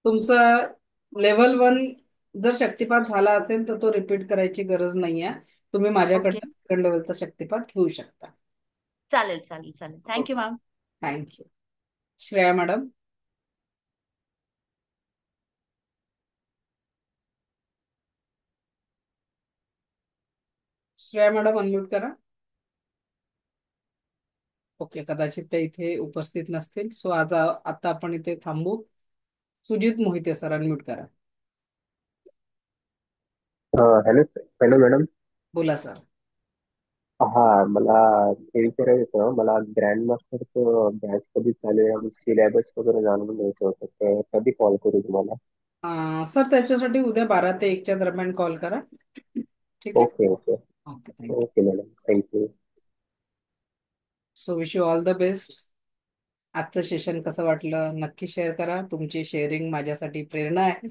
तुमचं लेव्हल 1 जर शक्तिपात झाला असेल तर तो रिपीट करायची गरज नाहीये. तुम्ही ओके, माझ्याकडनं सेकंड लेवलचा शक्तिपात घेऊ शकता. चालेल चालेल चालेल. Thank you ma'am. Thank you. Shreya madam. Shreya madam, unmute करा. ओके, कदाचित ते इथे उपस्थित नसतील. सो आज आता आपण इथे थांबू. सुजित मोहिते सर, अनम्यूट करा. Hello hello madam. बोला सर. हा, मला हे विचारायचं होतं. मला ग्रँड मास्टरचं बॅच कधी चालू आहे आणि सिलेबस वगैरे जाणून घ्यायचं होतं. तर कधी कॉल करू तुम्हाला? सर, त्याच्यासाठी उद्या 12 ते 1 च्या दरम्यान कॉल करा. ठीक आहे. Okay okay okay, thank you. Okay madam, thank you. So wish you all the best. आजचं सेशन कसं वाटलं नक्की शेअर करा. तुमची शेअरिंग माझ्यासाठी प्रेरणा आहे.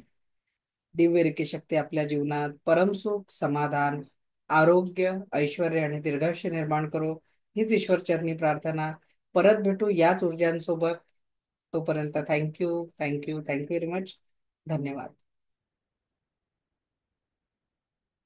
दिव्य शक्ती आपल्या जीवनात परमसुख, समाधान, आरोग्य, ऐश्वर आणि दीर्घायुष्य निर्माण करो, हीच ईश्वर चरणी प्रार्थना. परत भेटू याच ऊर्जांसोबत. तोपर्यंत thank you, thank you, thank you very much. धन्यवाद.